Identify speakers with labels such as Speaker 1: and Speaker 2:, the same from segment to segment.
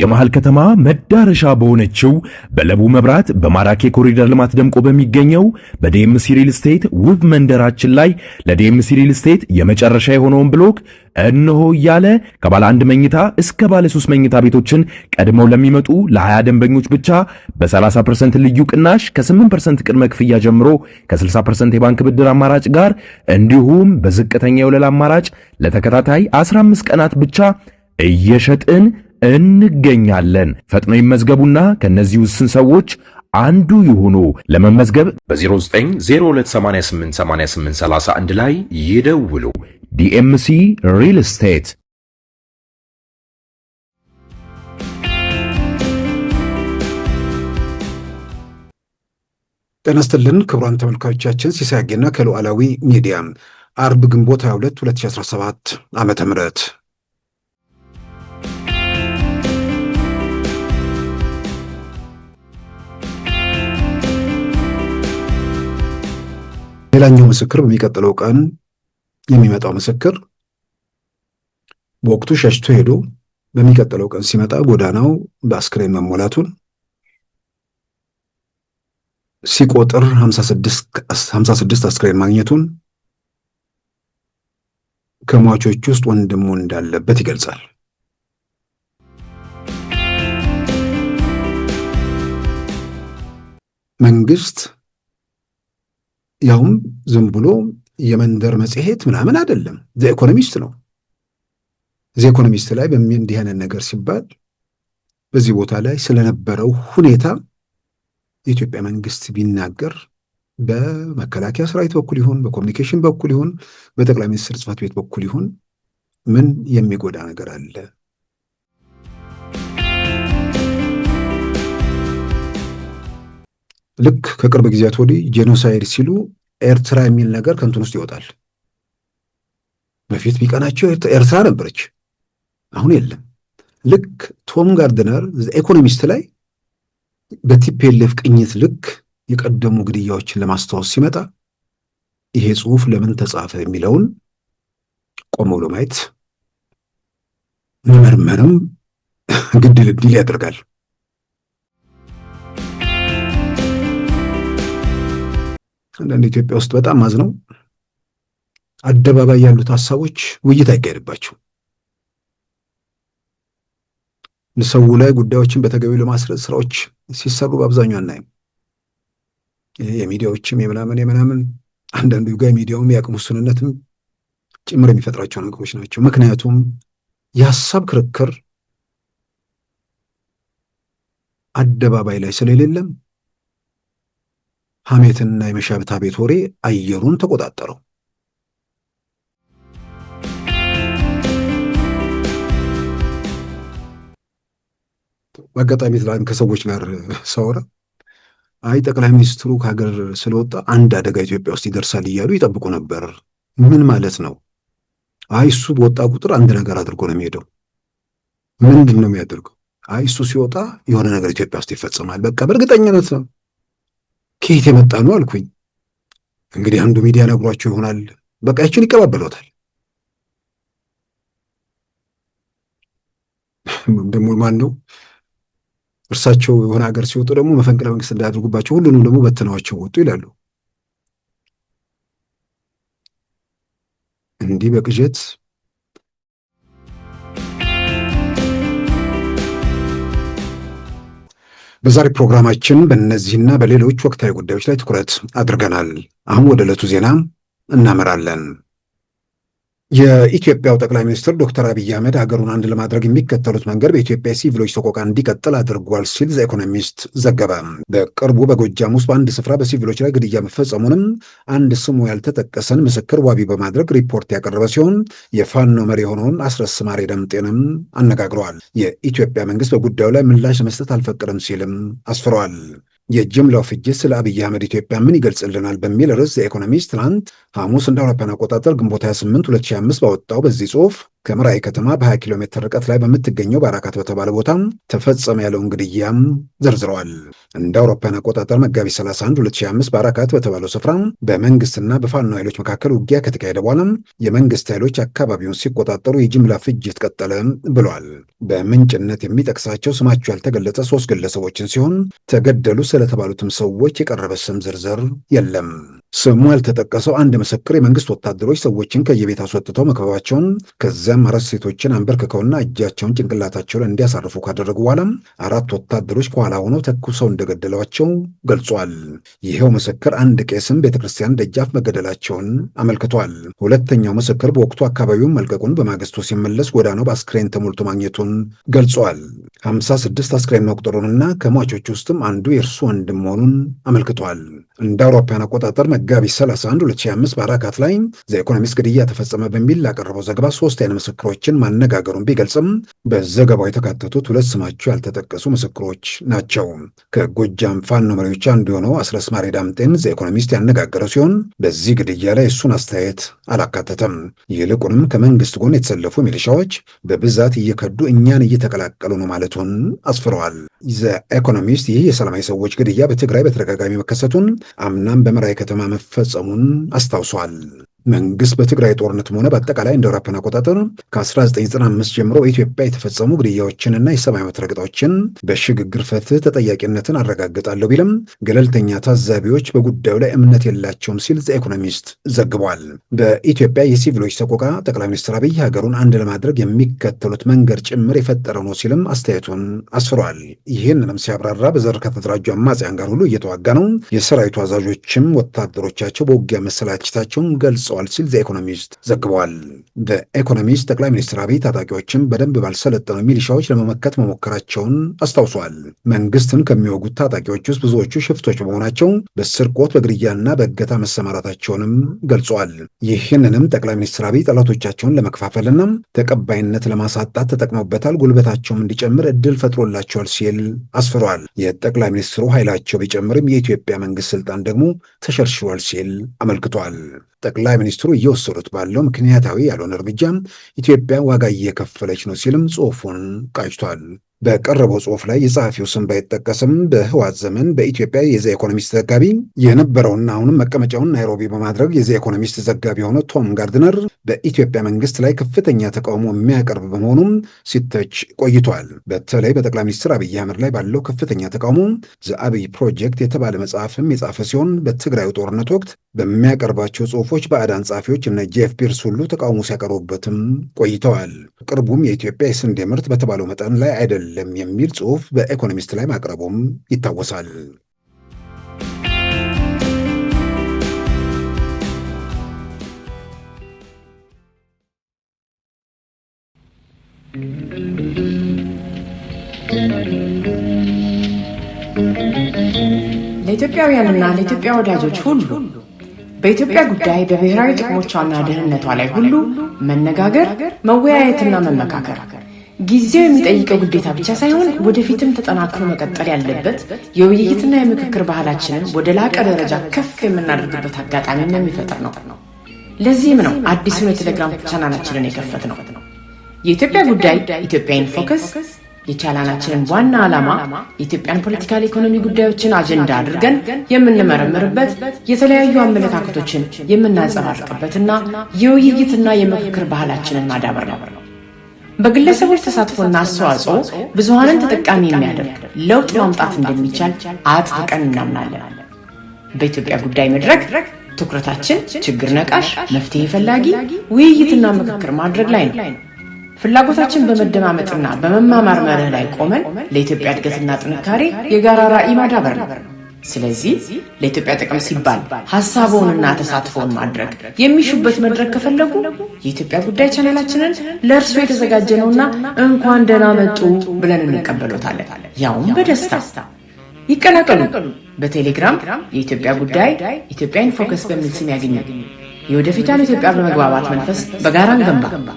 Speaker 1: የመሃል ከተማ መዳረሻ በሆነችው በለቡ መብራት በማራኪ ኮሪደር ልማት ደምቆ በሚገኘው በዲኤምሲ ሪል ስቴት ውብ መንደራችን ላይ ለዲኤምሲ ሪል ስቴት የመጨረሻ የሆነውን ብሎክ እነሆ እያለ ከባለ 1 መኝታ እስከ ባለ 3 መኝታ ቤቶችን ቀድመው ለሚመጡ ለ20 ደንበኞች ብቻ በ30% ልዩ ቅናሽ ከ8% ቅድመ ክፍያ ጀምሮ ከ60% የባንክ ብድር አማራጭ ጋር እንዲሁም በዝቅተኛ የወለል አማራጭ ለተከታታይ 15 ቀናት ብቻ እየሸጥን እንገኛለን። ፈጥነው ይመዝገቡና ከነዚህ ውስን ሰዎች አንዱ ይሁኑ። ለመመዝገብ በ0902888831 ላይ ይደውሉ። ዲኤምሲ ሪል ስቴት።
Speaker 2: ጤና ይስጥልን ክቡራን ተመልካቾቻችን፣ ሲሳይ አጌና ከሉዓላዊ ሚዲያ አርብ ግንቦት 22 2017 ዓመተ ምህረት ሌላኛው ምስክር በሚቀጥለው ቀን የሚመጣው ምስክር በወቅቱ ሸሽቶ ሄዶ በሚቀጥለው ቀን ሲመጣ ጎዳናው በአስክሬን መሞላቱን ሲቆጥር 56 አስክሬን ማግኘቱን ከሟቾች ውስጥ ወንድሙ እንዳለበት ይገልጻል። መንግስት ያውም ዝም ብሎ የመንደር መጽሔት ምናምን አይደለም፣ ዘ ኢኮኖሚስት ነው። ዘ ኢኮኖሚስት ላይ እንዲህ አይነት ነገር ሲባል በዚህ ቦታ ላይ ስለነበረው ሁኔታ የኢትዮጵያ መንግስት ቢናገር በመከላከያ ሰራዊት በኩል ይሁን በኮሚኒኬሽን በኩል ይሁን በጠቅላይ ሚኒስትር ጽሕፈት ቤት በኩል ይሁን ምን የሚጎዳ ነገር አለ? ልክ ከቅርብ ጊዜያት ወዲህ ጄኖሳይድ ሲሉ ኤርትራ የሚል ነገር ከእንትን ውስጥ ይወጣል። በፊት ቢቀናቸው ኤርትራ ነበረች፣ አሁን የለም። ልክ ቶም ጋርድነር ኢኮኖሚስት ላይ በቲፒኤልኤፍ ቅኝት ልክ የቀደሙ ግድያዎችን ለማስታወስ ሲመጣ ይሄ ጽሑፍ ለምን ተጻፈ የሚለውን ቆም ብሎ ማየት መመርመርም ግድል ያደርጋል። አንዳንድ ኢትዮጵያ ውስጥ በጣም ማዝነው አደባባይ ያሉት ሀሳቦች ውይይት አይካሄድባቸው። ሰው ላይ ጉዳዮችን በተገቢው ለማስረጽ ስራዎች ሲሰሩ በአብዛኛው አናይም። የሚዲያዎችም የምናምን አንዳንዱ ጋር ሚዲያውም የአቅም ውስንነትም ጭምር የሚፈጥራቸው ነገሮች ናቸው። ምክንያቱም የሀሳብ ክርክር አደባባይ ላይ ስለሌለም ሐሜትና የመሻብታ ቤት ወሬ አየሩን ተቆጣጠረው። በአጋጣሚ ትላንት ከሰዎች ጋር ሳወራ ጠቅላይ ሚኒስትሩ ከሀገር ስለወጣ አንድ አደጋ ኢትዮጵያ ውስጥ ይደርሳል እያሉ ይጠብቁ ነበር። ምን ማለት ነው? እሱ በወጣ ቁጥር አንድ ነገር አድርጎ ነው የሚሄደው። ምንድን ነው የሚያደርገው? እሱ ሲወጣ የሆነ ነገር ኢትዮጵያ ውስጥ ይፈጸማል፣ በቃ በእርግጠኝነት ነው። ከየት የመጣ ነው አልኩኝ። እንግዲህ አንዱ ሚዲያ ነግሯቸው ይሆናል። በቃ ያችን ይቀባበሏታል። ደግሞ ማን ነው እርሳቸው የሆነ ሀገር ሲወጡ ደግሞ መፈንቅለ መንግስት እንዳያደርጉባቸው ሁሉንም ደግሞ በትነዋቸው ወጡ ይላሉ። እንዲህ በቅዠት በዛሬ ፕሮግራማችን በእነዚህና በሌሎች ወቅታዊ ጉዳዮች ላይ ትኩረት አድርገናል። አሁን ወደ ዕለቱ ዜና እናመራለን። የኢትዮጵያው ጠቅላይ ሚኒስትር ዶክተር አብይ አህመድ ሀገሩን አንድ ለማድረግ የሚከተሉት መንገድ በኢትዮጵያ ሲቪሎች ሰቆቃ እንዲቀጥል አድርጓል ሲል ዘ ኢኮኖሚስት ዘገበ። በቅርቡ በጎጃም ውስጥ በአንድ ስፍራ በሲቪሎች ላይ ግድያ መፈጸሙንም አንድ ስሙ ያልተጠቀሰን ምስክር ዋቢ በማድረግ ሪፖርት ያቀረበ ሲሆን የፋኖ መሪ የሆነውን አስረስ ማሬ ደምጤንም አነጋግረዋል። የኢትዮጵያ መንግስት በጉዳዩ ላይ ምላሽ መስጠት አልፈቀደም ሲልም አስፍረዋል። የጅምላው ፍጅት ስለ አብይ አህመድ ኢትዮጵያ ምን ይገልጽልናል በሚል ርዕስ ዘ ኢኮኖሚስት ትናንት ሐሙስ እንደ አውሮፓውያን አቆጣጠር ግንቦት 28 2005 ባወጣው በዚህ ጽሑፍ ከመራዊ ከተማ በ20 ኪሎ ሜትር ርቀት ላይ በምትገኘው ባራካት በተባለ ቦታ ተፈጸመ ያለውን ግድያም ዘርዝረዋል። እንደ አውሮፓውያን አቆጣጠር መጋቢት 31 2005 ባራካት በተባለው ስፍራ በመንግስትና በፋኖ ኃይሎች መካከል ውጊያ ከተካሄደ በኋላ የመንግስት ኃይሎች አካባቢውን ሲቆጣጠሩ የጅምላ ፍጅት ቀጠለ ብሏል። በምንጭነት የሚጠቅሳቸው ስማቸው ያልተገለጸ 3 ግለሰቦችን ሲሆን ተገደሉ ስለተባሉትም ሰዎች የቀረበ ስም ዝርዝር የለም። ስሙ ያልተጠቀሰው አንድ ምስክር የመንግስት ወታደሮች ሰዎችን ከየቤት አስወጥተው መክበባቸውን ከዚያም 4 ሴቶችን አንበርክከውና እጃቸውን ጭንቅላታቸው ላይ እንዲያሳርፉ ካደረጉ በኋላ 4 ወታደሮች ከኋላ ሆነው ተኩሰው እንደገደሏቸው ገልጿል። ይሄው ምስክር አንድ ቄስም ቤተክርስቲያን ደጃፍ መገደላቸውን አመልክቷል። ሁለተኛው ምስክር በወቅቱ አካባቢውን መልቀቁን በማግስቱ ሲመለስ ጎዳናው በአስክሬን ተሞልቶ ማግኘቱን ገልጿል። 56 አስክሬን መቁጠሩንና ከሟቾች ውስጥም አንዱ የእርሱ ወንድም መሆኑን አመልክቷል። እንደ አውሮፓውያን አቆጣጠር መጋቢት 31 2005 ባራካት ላይ ዘኢኮኖሚስት ግድያ ተፈጸመ በሚል ላቀረበው ዘገባ 3 አይነት ምስክሮችን ማነጋገሩን ቢገልጽም በዘገባው የተካተቱት 2 ስማቸው ያልተጠቀሱ ምስክሮች ናቸው። ከጎጃም ፋኖ መሪዎች አንዱ የሆነው አስረስ ማሬ ዳምጤን ዘኢኮኖሚስት ያነጋገረ ሲሆን በዚህ ግድያ ላይ እሱን አስተያየት አላካተተም። ይልቁንም ከመንግስት ጎን የተሰለፉ ሚሊሻዎች በብዛት እየከዱ እኛን እየተቀላቀሉ ነው ማለቱን አስፍረዋል። ዘኢኮኖሚስት ይህ የሰላማዊ ሰዎች ግድያ በትግራይ በተደጋጋሚ መከሰቱን አምናም በመራዊ ከተማ መፈጸሙን አስታውሷል። መንግስት በትግራይ ጦርነትም ሆነ በአጠቃላይ እንደ አውሮፓውያን አቆጣጠር ከ1995 ጀምሮ በኢትዮጵያ የተፈጸሙ ግድያዎችንና የሰብአዊ መብት ረገጣዎችን በሽግግር ፍትህ ተጠያቂነትን አረጋግጣለሁ ቢልም ገለልተኛ ታዛቢዎች በጉዳዩ ላይ እምነት የላቸውም ሲል ዘኢኮኖሚስት ዘግቧል። በኢትዮጵያ የሲቪሎች ሰቆቃ ጠቅላይ ሚኒስትር አብይ ሀገሩን አንድ ለማድረግ የሚከተሉት መንገድ ጭምር የፈጠረው ነው ሲልም አስተያየቱን አስፍሯል። ይህንንም ሲያብራራ በዘር ከተደራጁ አማጽያን ጋር ሁሉ እየተዋጋ ነው፣ የሰራዊቱ አዛዦችም ወታደሮቻቸው በውጊያ መሰላቸታቸውን ገልጸዋል ሲል ዘኢኮኖሚስት ዘግቧል። በኢኮኖሚስት ጠቅላይ ሚኒስትር አብይ ታጣቂዎችን በደንብ ባልሰለጠኑ ሚሊሻዎች ለመመከት መሞከራቸውን አስታውሷል። መንግስትን ከሚወጉት ታጣቂዎች ውስጥ ብዙዎቹ ሽፍቶች በመሆናቸው በስርቆት በግድያና በእገታ መሰማራታቸውንም ገልጿል። ይህንንም ጠቅላይ ሚኒስትር አብይ ጠላቶቻቸውን ለመከፋፈልና ተቀባይነት ለማሳጣት ተጠቅመውበታል፣ ጉልበታቸውም እንዲጨምር እድል ፈጥሮላቸዋል ሲል አስፍሯል። የጠቅላይ ሚኒስትሩ ኃይላቸው ቢጨምርም የኢትዮጵያ መንግስት ስልጣን ደግሞ ተሸርሽሯል ሲል አመልክቷል። ጠቅላይ ሚኒስትሩ እየወሰዱት ባለው ምክንያታዊ ያልሆነ እርምጃ ኢትዮጵያ ዋጋ እየከፈለች ነው ሲልም ጽሑፉን ቃጭቷል። በቀረበው ጽሑፍ ላይ የጸሐፊው ስም ባይጠቀስም በህወሓት ዘመን በኢትዮጵያ የዘኢኮኖሚስት ዘጋቢ የነበረውና አሁንም መቀመጫውን ናይሮቢ በማድረግ የዘኢኮኖሚስት ዘጋቢ የሆነ ቶም ጋርድነር በኢትዮጵያ መንግስት ላይ ከፍተኛ ተቃውሞ የሚያቀርብ በመሆኑም ሲተች ቆይቷል። በተለይ በጠቅላይ ሚኒስትር አብይ አህመድ ላይ ባለው ከፍተኛ ተቃውሞ ዘአብይ ፕሮጀክት የተባለ መጽሐፍም የጻፈ ሲሆን በትግራዩ ጦርነት ወቅት በሚያቀርባቸው ጽሑፎች ባዕዳን ጸሐፊዎች እነ ጄፍ ፒርስ ሁሉ ተቃውሞ ሲያቀርቡበትም ቆይተዋል። ቅርቡም የኢትዮጵያ የስንዴ ምርት በተባለው መጠን ላይ አይደለም የሚል ጽሑፍ በኢኮኖሚስት ላይ ማቅረቡም ይታወሳል።
Speaker 3: ለኢትዮጵያውያንና ለኢትዮጵያ ወዳጆች ሁሉ በኢትዮጵያ ጉዳይ በብሔራዊ ጥቅሞቿና ደህንነቷ ላይ ሁሉ መነጋገር፣ መወያየትና መመካከር ጊዜው የሚጠይቀው ግዴታ ብቻ ሳይሆን ወደፊትም ተጠናክሮ መቀጠል ያለበት የውይይትና የምክክር ባህላችንን ወደ ላቀ ደረጃ ከፍ የምናደርግበት አጋጣሚን የሚፈጥር ነው። ለዚህም ነው አዲሱን የቴሌግራም ቻናላችንን የከፈት ነው። የኢትዮጵያ ጉዳይ ኢትዮጵያ ኢን ፎከስ የቻናላችንን ዋና ዓላማ የኢትዮጵያን ፖለቲካል ኢኮኖሚ ጉዳዮችን አጀንዳ አድርገን የምንመረምርበት፣ የተለያዩ አመለካከቶችን የምናንጸባርቅበትና የውይይትና የምክክር ባህላችንን ማዳበር ነው። በግለሰቦች ተሳትፎና አስተዋጽኦ ብዙሃንን ተጠቃሚ የሚያደርግ ለውጥ ማምጣት እንደሚቻል አጥብቀን እናምናለን። በኢትዮጵያ ጉዳይ መድረክ ትኩረታችን ችግር ነቃሽ፣ መፍትሄ ፈላጊ ውይይትና ምክክር ማድረግ ላይ ነው። ፍላጎታችን በመደማመጥና በመማማር መርህ ላይ ቆመን ለኢትዮጵያ እድገትና ጥንካሬ የጋራ ራዕይ ማዳበር ነው። ስለዚህ ለኢትዮጵያ ጥቅም ሲባል ሐሳቡንና ተሳትፎውን ማድረግ የሚሹበት መድረክ ከፈለጉ የኢትዮጵያ ጉዳይ ቻናላችንን ለእርሱ የተዘጋጀ ነውና እንኳን ደህና መጡ ብለን እንቀበሎታለን፣ ያውም በደስታ ይቀላቀሉ። በቴሌግራም የኢትዮጵያ ጉዳይ ኢትዮጵያ ኢን ፎከስ በሚል ስም ያገኛል። የወደፊቷን ኢትዮጵያ በመግባባት መንፈስ በጋራ እንገንባ።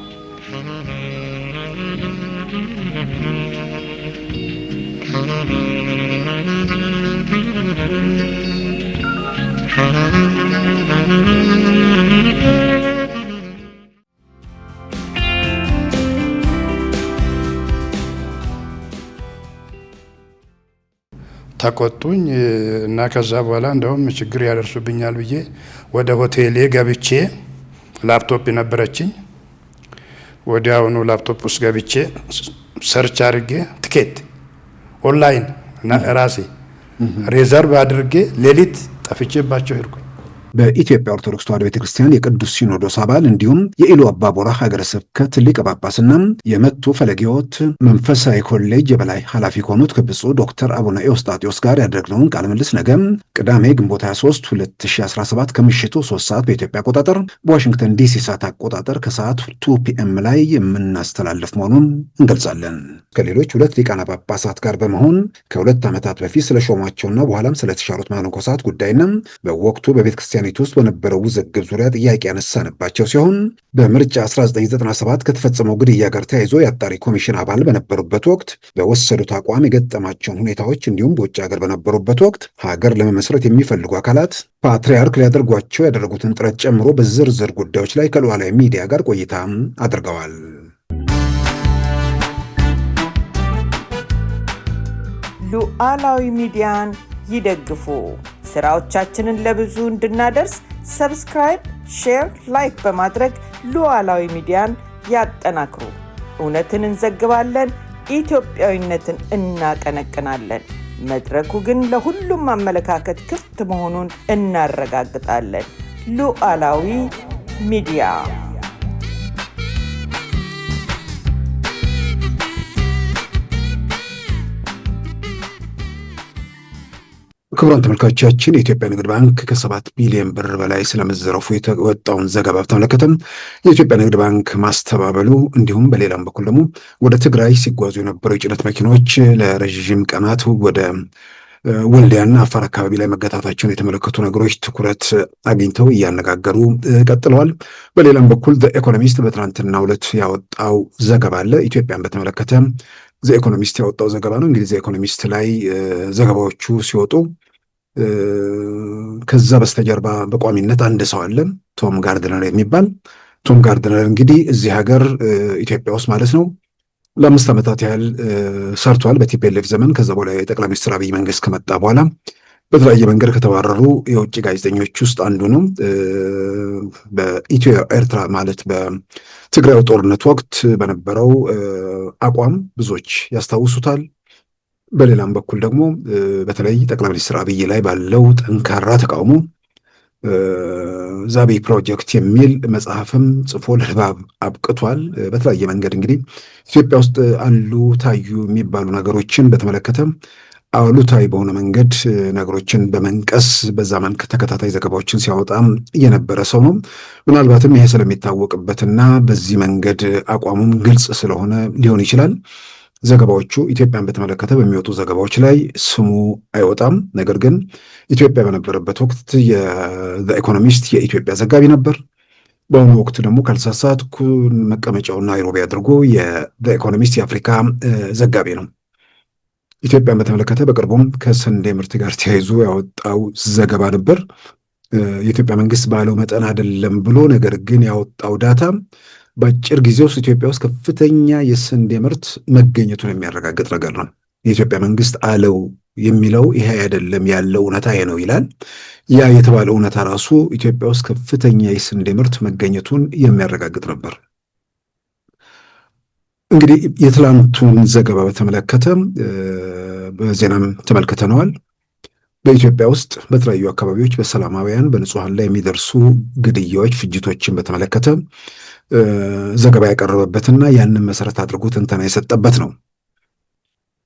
Speaker 4: ተቆጡኝ እና ከዛ በኋላ እንደውም ችግር ያደርሱብኛል ብዬ ወደ ሆቴሌ ገብቼ ላፕቶፕ ነበረችኝ። ወዲያውኑ ላፕቶፕ ውስጥ ገብቼ ሰርች አድርጌ ትኬት ኦንላይን ራሴ ሬዘርቭ አድርጌ ሌሊት ጠፍቼባቸው ሄድኩ።
Speaker 2: በኢትዮጵያ ኦርቶዶክስ ተዋሕዶ ቤተክርስቲያን የቅዱስ ሲኖዶስ አባል እንዲሁም የኢሉ አባቦራ ሀገረ ስብከት ሊቀ ጳጳስና የመቱ ፈለገ ሕይወት መንፈሳዊ ኮሌጅ የበላይ ኃላፊ ከሆኑት ከብፁዕ ዶክተር አቡነ ኤዎስጣቴዎስ ጋር ያደረግነውን ቃለ ምልልስ ነገም ቅዳሜ ግንቦት 23 2017 ከምሽቱ 3 ሰዓት በኢትዮጵያ አቆጣጠር በዋሽንግተን ዲሲ ሰዓት አቆጣጠር ከሰዓት 2 ፒኤም ላይ የምናስተላልፍ መሆኑን እንገልጻለን። ከሌሎች ሁለት ሊቃነ ጳጳሳት ጋር በመሆን ከሁለት ዓመታት በፊት ስለሾሟቸውና በኋላም ስለተሻሩት መነኮሳት ጉዳይና በወቅቱ በቤተክርስቲያን ውስጥ በነበረው ውዝግብ ዙሪያ ጥያቄ ያነሳንባቸው ሲሆን በምርጫ 1997 ከተፈጸመው ግድያ ጋር ተያይዞ የአጣሪ ኮሚሽን አባል በነበሩበት ወቅት በወሰዱት አቋም የገጠማቸውን ሁኔታዎች እንዲሁም በውጭ ሀገር በነበሩበት ወቅት ሀገር ለመመስረት የሚፈልጉ አካላት ፓትርያርክ ሊያደርጓቸው ያደረጉትን ጥረት ጨምሮ በዝርዝር ጉዳዮች ላይ ከሉዓላዊ ሚዲያ ጋር ቆይታ አድርገዋል።
Speaker 5: ሉዓላዊ ሚዲያን ይደግፉ። ስራዎቻችንን ለብዙ እንድናደርስ ሰብስክራይብ፣ ሼር፣ ላይክ በማድረግ ሉዓላዊ ሚዲያን ያጠናክሩ። እውነትን እንዘግባለን፣ ኢትዮጵያዊነትን እናቀነቅናለን። መድረኩ ግን ለሁሉም አመለካከት ክፍት መሆኑን እናረጋግጣለን። ሉዓላዊ ሚዲያ።
Speaker 2: ክቡራን ተመልካቾቻችን የኢትዮጵያ ንግድ ባንክ ከ7 ቢሊዮን ብር በላይ ስለመዘረፉ የተወጣውን ዘገባ በተመለከተ የኢትዮጵያ ንግድ ባንክ ማስተባበሉ እንዲሁም በሌላም በኩል ደግሞ ወደ ትግራይ ሲጓዙ የነበሩ የጭነት መኪኖች ለረዥም ቀናት ወደ ወልዲያና አፋር አካባቢ ላይ መገታታቸውን የተመለከቱ ነገሮች ትኩረት አግኝተው እያነጋገሩ ቀጥለዋል። በሌላም በኩል ኢኮኖሚስት በትናንትናው ዕለት ያወጣው ዘገባ አለ። ኢትዮጵያን በተመለከተ ኢኮኖሚስት ያወጣው ዘገባ ነው። እንግዲህ ኢኮኖሚስት ላይ ዘገባዎቹ ሲወጡ ከዛ በስተጀርባ በቋሚነት አንድ ሰው አለ፣ ቶም ጋርድነር የሚባል። ቶም ጋርድነር እንግዲህ እዚህ ሀገር ኢትዮጵያ ውስጥ ማለት ነው ለ5 ዓመታት ያህል ሰርቷል በቲፒኤልኤፍ ዘመን። ከዛ በኋላ የጠቅላይ ሚኒስትር አብይ መንግስት ከመጣ በኋላ በተለያየ መንገድ ከተባረሩ የውጭ ጋዜጠኞች ውስጥ አንዱ ነው። በኢትዮ ኤርትራ ማለት በትግራይ ጦርነት ወቅት በነበረው አቋም ብዙዎች ያስታውሱታል። በሌላም በኩል ደግሞ በተለይ ጠቅላይ ሚኒስትር አብይ ላይ ባለው ጠንካራ ተቃውሞ ዛቢ ፕሮጀክት የሚል መጽሐፍም ጽፎ ለንባብ አብቅቷል። በተለያየ መንገድ እንግዲህ ኢትዮጵያ ውስጥ አሉ ታዩ የሚባሉ ነገሮችን በተመለከተ አሉታዊ በሆነ መንገድ ነገሮችን በመንቀስ በዛ መልክ ተከታታይ ዘገባዎችን ሲያወጣም የነበረ ሰው ነው። ምናልባትም ይሄ ስለሚታወቅበትና በዚህ መንገድ አቋሙም ግልጽ ስለሆነ ሊሆን ይችላል ዘገባዎቹ ኢትዮጵያን በተመለከተ በሚወጡ ዘገባዎች ላይ ስሙ አይወጣም። ነገር ግን ኢትዮጵያ በነበረበት ወቅት የኢኮኖሚስት የኢትዮጵያ ዘጋቢ ነበር። በአሁኑ ወቅት ደግሞ ካልተሳሳትኩ መቀመጫውን ናይሮቢ አድርጎ የኢኮኖሚስት የአፍሪካ ዘጋቢ ነው። ኢትዮጵያን በተመለከተ በቅርቡም ከስንዴ ምርት ጋር ተያይዞ ያወጣው ዘገባ ነበር። የኢትዮጵያ መንግስት ባለው መጠን አይደለም ብሎ ነገር ግን ያወጣው ዳታ በአጭር ጊዜ ውስጥ ኢትዮጵያ ውስጥ ከፍተኛ የስንዴ ምርት መገኘቱን የሚያረጋግጥ ነገር ነው። የኢትዮጵያ መንግስት አለው የሚለው ይሄ አይደለም ያለው እውነታ ይሄ ነው ይላል። ያ የተባለው እውነታ ራሱ ኢትዮጵያ ውስጥ ከፍተኛ የስንዴ ምርት መገኘቱን የሚያረጋግጥ ነበር። እንግዲህ የትላንቱን ዘገባ በተመለከተ በዜናም ተመልክተነዋል። በኢትዮጵያ ውስጥ በተለያዩ አካባቢዎች በሰላማውያን በንጹሐን ላይ የሚደርሱ ግድያዎች፣ ፍጅቶችን በተመለከተ ዘገባ ያቀረበበትና ያንን መሰረት አድርጎ ትንተና የሰጠበት ነው።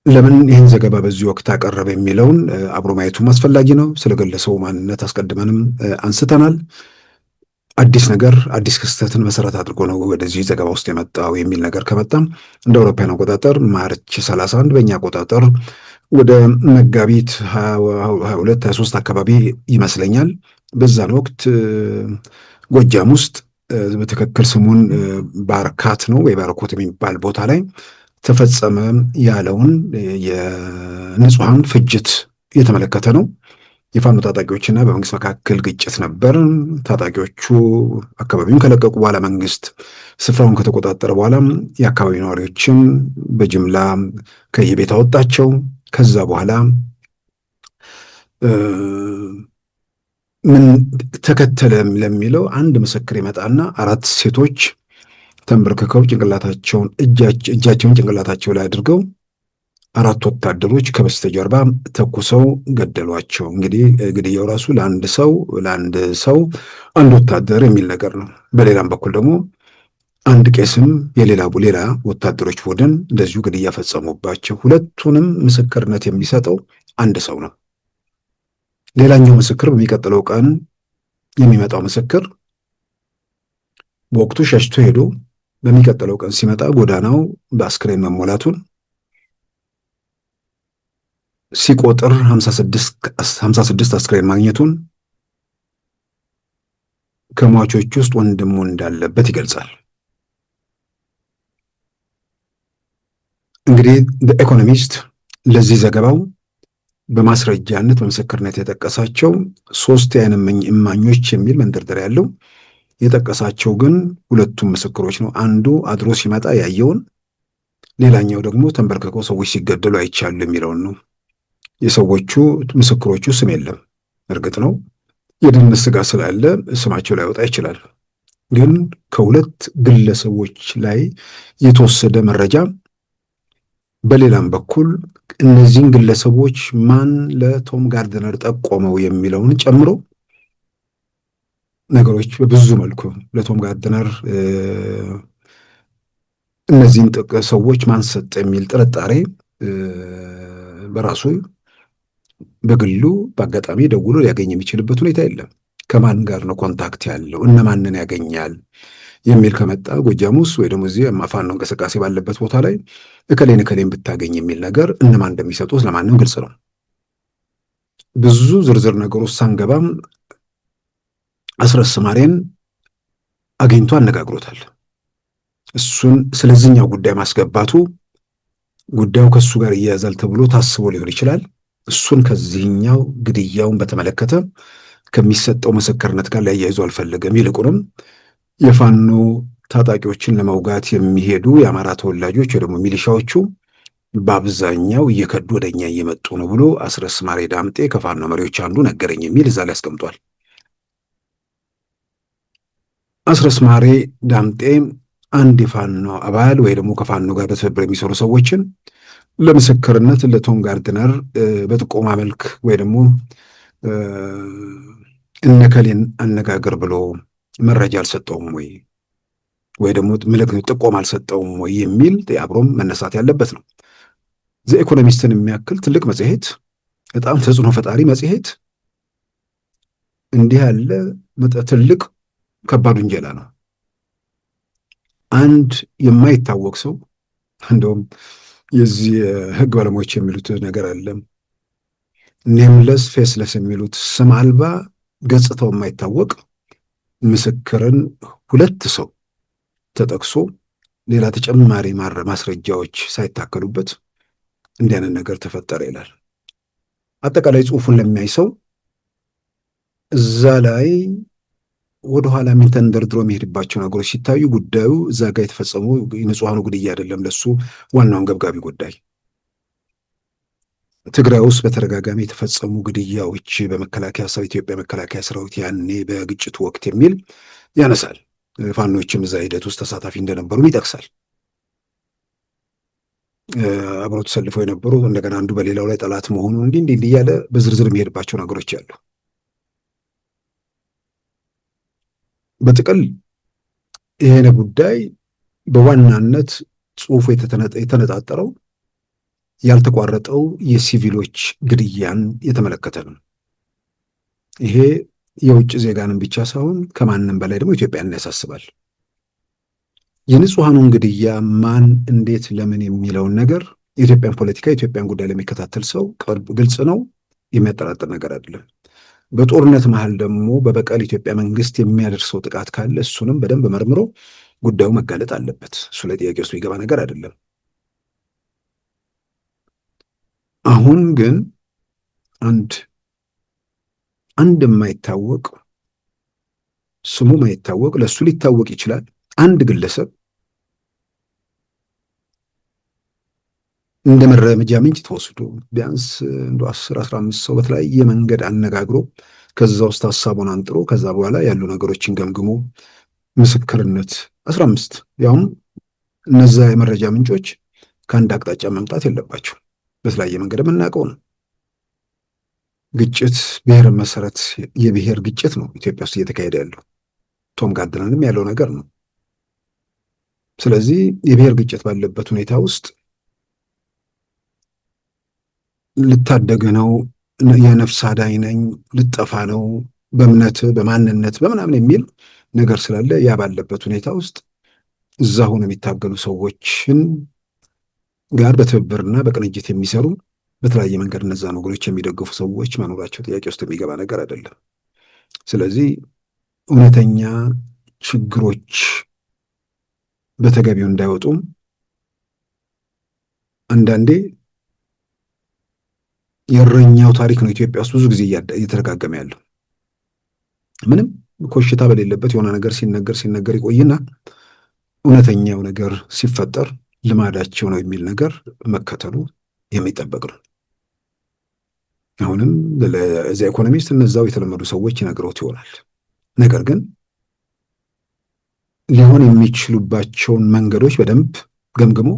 Speaker 2: ለምን ይህን ዘገባ በዚህ ወቅት አቀረበ የሚለውን አብሮ ማየቱም አስፈላጊ ነው። ስለገለሰው ማንነት አስቀድመንም አንስተናል። አዲስ ነገር አዲስ ክስተትን መሰረት አድርጎ ነው ወደዚህ ዘገባ ውስጥ የመጣው የሚል ነገር ከመጣም እንደ አውሮፓውያን አቆጣጠር ማርች 31 በእኛ አቆጣጠር ወደ መጋቢት 22 23 አካባቢ ይመስለኛል። በዛን ወቅት ጎጃም ውስጥ በትክክል ስሙን ባርካት ነው ወይ ባርኮት የሚባል ቦታ ላይ ተፈጸመ ያለውን የንጹሐን ፍጅት የተመለከተ ነው። የፋኖ ታጣቂዎችና በመንግስት መካከል ግጭት ነበር። ታጣቂዎቹ አካባቢውን ከለቀቁ በኋላ መንግስት ስፍራውን ከተቆጣጠረ በኋላ የአካባቢ ነዋሪዎችን በጅምላ ከየቤት አወጣቸው። ከዛ በኋላ ምን ተከተለ ለሚለው አንድ ምስክር ይመጣና 4 ሴቶች ተንበርክከው እጃቸውን ጭንቅላታቸው ላይ አድርገው 4 ወታደሮች ከበስተጀርባ ተኩሰው ገደሏቸው። እንግዲህ ግድያው ራሱ ለአንድ ሰው አንድ ወታደር የሚል ነገር ነው። በሌላም በኩል ደግሞ አንድ ቄስም ሌላ ወታደሮች ቡድን እንደዚሁ ግድያ ፈጸሙባቸው። ሁለቱንም ምስክርነት የሚሰጠው አንድ ሰው ነው። ሌላኛው ምስክር በሚቀጥለው ቀን የሚመጣው ምስክር በወቅቱ ሸሽቶ ሄዶ በሚቀጥለው ቀን ሲመጣ ጎዳናው በአስክሬን መሞላቱን ሲቆጥር 56 አስክሬን ማግኘቱን ከሟቾች ውስጥ ወንድሙ እንዳለበት ይገልጻል። እንግዲህ በኢኮኖሚስት ለዚህ ዘገባው በማስረጃነት በምስክርነት የጠቀሳቸው 3 የዓይን እማኞች የሚል መንደርደሪያ ያለው፣ የጠቀሳቸው ግን 2ቱም ምስክሮች ነው። አንዱ አድሮ ሲመጣ ያየውን፣ ሌላኛው ደግሞ ተንበርክከው ሰዎች ሲገደሉ አይቻሉ የሚለውን ነው። የሰዎቹ ምስክሮቹ ስም የለም። እርግጥ ነው የደህንነት ስጋት ስላለ ስማቸው ላይወጣ ይችላል። ግን ከ2 ግለሰቦች ላይ የተወሰደ መረጃ በሌላም በኩል እነዚህን ግለሰቦች ማን ለቶም ጋርድነር ጠቆመው የሚለውን ጨምሮ ነገሮች በብዙ መልኩ ለቶም ጋርድነር እነዚህን ሰዎች ማን ሰጠ የሚል ጥርጣሬ በራሱ በግሉ በአጋጣሚ ደውሎ ሊያገኝ የሚችልበት ሁኔታ የለም። ከማን ጋር ነው ኮንታክት ያለው፣ እነማንን ያገኛል የሚል ከመጣ ጎጃም ውስጥ ወይ ደግሞ እዚህ ፋኖ እንቅስቃሴ ባለበት ቦታ ላይ እከሌን ብታገኝ የሚል ነገር እነማን እንደሚሰጡት ለማንም ግልጽ ነው። ብዙ ዝርዝር ነገሮች ሳንገባም አስረስ ማሬን አግኝቶ አነጋግሮታል። እሱን ስለዚህኛው ጉዳይ ማስገባቱ ጉዳዩ ከሱ ጋር ይያዛል ተብሎ ታስቦ ሊሆን ይችላል። እሱን ከዚህኛው ግድያውን በተመለከተ ከሚሰጠው ምስክርነት ጋር ሊያያይዙ አልፈለገም። ይልቁንም የፋኖ ታጣቂዎችን ለመውጋት የሚሄዱ የአማራ ተወላጆች ወይ ደግሞ ሚሊሻዎቹ በአብዛኛው እየከዱ ወደኛ እየመጡ ነው ብሎ አስረስ ማሬ ዳምጤ ከፋኖ መሪዎች አንዱ ነገረኝ የሚል እዛ ላይ አስቀምጧል። አስረስ ማሬ ዳምጤ አንድ የፋኖ አባል ወይ ደግሞ ከፋኖ ጋር በትብብር የሚሰሩ ሰዎችን ለምስክርነት ለቶም ጋርድነር በጥቆማ መልክ ወይ ደግሞ እነከሌን አነጋገር ብሎ መረጃ አልሰጠውም ወይ ደግሞ ጥቆማ አልሰጠውም ወይ የሚል አብሮም መነሳት ያለበት ነው። ዘኢኮኖሚስትን የሚያክል ትልቅ መጽሔት፣ በጣም ተጽዕኖ ፈጣሪ መጽሔት እንዲህ ያለ ትልቅ ከባድ ውንጀላ ነው። አንድ የማይታወቅ ሰው እንደውም የዚህ ህግ ባለሙያዎች የሚሉት ነገር አለ፣ ኔምለስ ፌስለስ የሚሉት ስም አልባ ገጽታው የማይታወቅ ምስክርን 2 ሰው ተጠቅሶ ሌላ ተጨማሪ ማስረጃዎች ሳይታከሉበት እንዲህ አይነት ነገር ተፈጠረ ይላል። አጠቃላይ ጽሑፉን ለሚያይ ሰው እዛ ላይ ወደኋላ ምን ተንደርድሮ የሚሄድባቸው ነገሮች ሲታዩ ጉዳዩ እዛ ጋር የተፈጸመው የንጹሐኑ ግድያ አይደለም ለሱ ዋናውን ገብጋቢ ጉዳይ። ትግራይ ውስጥ በተደጋጋሚ የተፈጸሙ ግድያዎች በመከላከያ ሰራዊት ኢትዮጵያ መከላከያ ሰራዊት ያኔ በግጭቱ ወቅት የሚል ያነሳል። ፋኖችም እዛ ሂደት ውስጥ ተሳታፊ እንደነበሩም ይጠቅሳል። አብረው ተሰልፈው የነበሩ እንደገና አንዱ በሌላው ላይ ጠላት መሆኑ እንዲህ እያለ በዝርዝር የሚሄድባቸው ነገሮች አሉ። በጥቅል ይሄን ጉዳይ በዋናነት ጽሑፉ የተነጣጠረው ያልተቋረጠው የሲቪሎች ግድያን የተመለከተ ነው። ይሄ የውጭ ዜጋንም ብቻ ሳይሆን ከማንም በላይ ደግሞ ኢትዮጵያን ያሳስባል። የንጹሐኑን ግድያ ማን፣ እንዴት፣ ለምን የሚለውን ነገር የኢትዮጵያን ፖለቲካ የኢትዮጵያን ጉዳይ ለሚከታተል ሰው ግልጽ ነው፣ የሚያጠራጥር ነገር አይደለም። በጦርነት መሃል ደግሞ በበቀል ኢትዮጵያ መንግስት የሚያደርሰው ጥቃት ካለ እሱንም በደንብ መርምሮ ጉዳዩ መጋለጥ አለበት። እሱ ላይ ጥያቄ ውስጥ የሚገባ ነገር አይደለም። አሁን ግን አንድ የማይታወቅ ስሙ ማይታወቅ ለሱ ሊታወቅ ይችላል አንድ ግለሰብ እንደ መረጃ ምንጭ ተወስዶ ቢያንስ እንደ 10-15 ሰው በተለያየ መንገድ አነጋግሮ ከዛ ውስጥ ሀሳቡን አንጥሮ ከዛ በኋላ ያሉ ነገሮችን ገምግሞ ምስክርነት 15 ያውም እነዛ የመረጃ ምንጮች ከአንድ አቅጣጫ መምጣት የለባቸው። በተለያየ መንገድ የምናውቀው ነው። ግጭት ብሔር መሰረት የብሔር ግጭት ነው ኢትዮጵያ ውስጥ እየተካሄደ ያለው። ቶም ጋርድነርም ያለው ነገር ነው። ስለዚህ የብሔር ግጭት ባለበት ሁኔታ ውስጥ ልታደግ ነው፣ የነፍስ አዳኝ ነኝ፣ ልጠፋ ነው፣ በእምነት በማንነት በምናምን የሚል ነገር ስላለ ያ ባለበት ሁኔታ ውስጥ እዛ ሆነው የሚታገሉ ሰዎችን ጋር በትብብርና በቅንጅት የሚሰሩ በተለያየ መንገድ እነዛ ነገሮች የሚደግፉ ሰዎች መኖራቸው ጥያቄ ውስጥ የሚገባ ነገር አይደለም። ስለዚህ እውነተኛ ችግሮች በተገቢው እንዳይወጡም አንዳንዴ የእረኛው ታሪክ ነው ኢትዮጵያ ውስጥ ብዙ ጊዜ እየተደጋገመ ያለው። ምንም ኮሽታ በሌለበት የሆነ ነገር ሲነገር ይቆይና እውነተኛው ነገር ሲፈጠር ልማዳቸው ነው የሚል ነገር መከተሉ የሚጠበቅ ነው። አሁንም ለዚ ኢኮኖሚስት እነዛው የተለመዱ ሰዎች ይነግረውት ይሆናል። ነገር ግን ሊሆን የሚችሉባቸውን መንገዶች በደንብ ገምግሞ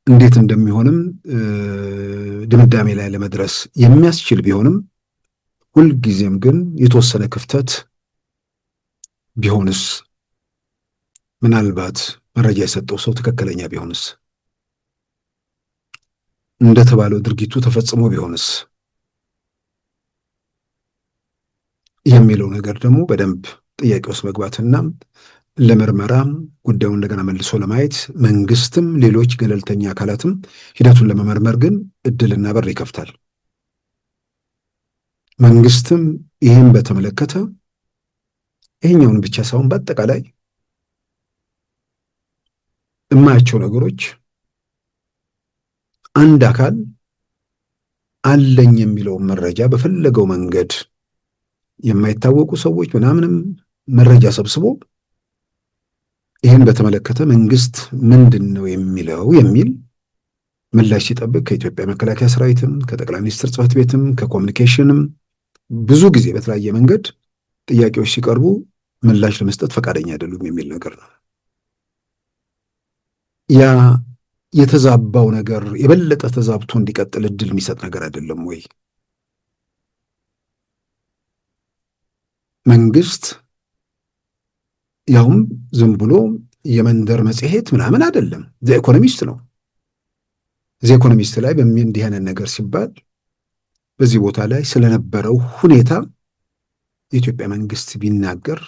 Speaker 2: እንዴት እንደሚሆንም ድምዳሜ ላይ ለመድረስ የሚያስችል ቢሆንም ሁልጊዜም ግን የተወሰነ ክፍተት ቢሆንስ፣ ምናልባት መረጃ የሰጠው ሰው ትክክለኛ ቢሆንስ፣ እንደተባለው ድርጊቱ ተፈጽሞ ቢሆንስ የሚለው ነገር ደግሞ በደንብ ጥያቄ ውስጥ መግባትና ለምርመራ ጉዳዩን እንደገና መልሶ ለማየት መንግስትም ሌሎች ገለልተኛ አካላትም ሂደቱን ለመመርመር ግን እድልና በር ይከፍታል። መንግስትም ይህን በተመለከተ ይሄኛውን ብቻ ሳይሆን በአጠቃላይ የማያቸው ነገሮች አንድ አካል አለኝ የሚለውን መረጃ በፈለገው መንገድ የማይታወቁ ሰዎች ምናምንም መረጃ ሰብስቦ ይህን በተመለከተ መንግስት ምንድን ነው የሚለው የሚል ምላሽ ሲጠብቅ ከኢትዮጵያ መከላከያ ሰራዊትም ከጠቅላይ ሚኒስትር ጽሕፈት ቤትም ከኮሚኒኬሽንም ብዙ ጊዜ በተለያየ መንገድ ጥያቄዎች ሲቀርቡ ምላሽ ለመስጠት ፈቃደኛ አይደሉም የሚል ነገር ነው። ያ የተዛባው ነገር የበለጠ ተዛብቶ እንዲቀጥል እድል የሚሰጥ ነገር አይደለም ወይ? መንግስት ያውም ዝም ብሎ የመንደር መጽሔት ምናምን አይደለም፣ ዘ ኢኮኖሚስት ነው። ዘ ኢኮኖሚስት ላይ እንዲህ አይነት ነገር ሲባል በዚህ ቦታ ላይ ስለነበረው ሁኔታ የኢትዮጵያ መንግስት ቢናገር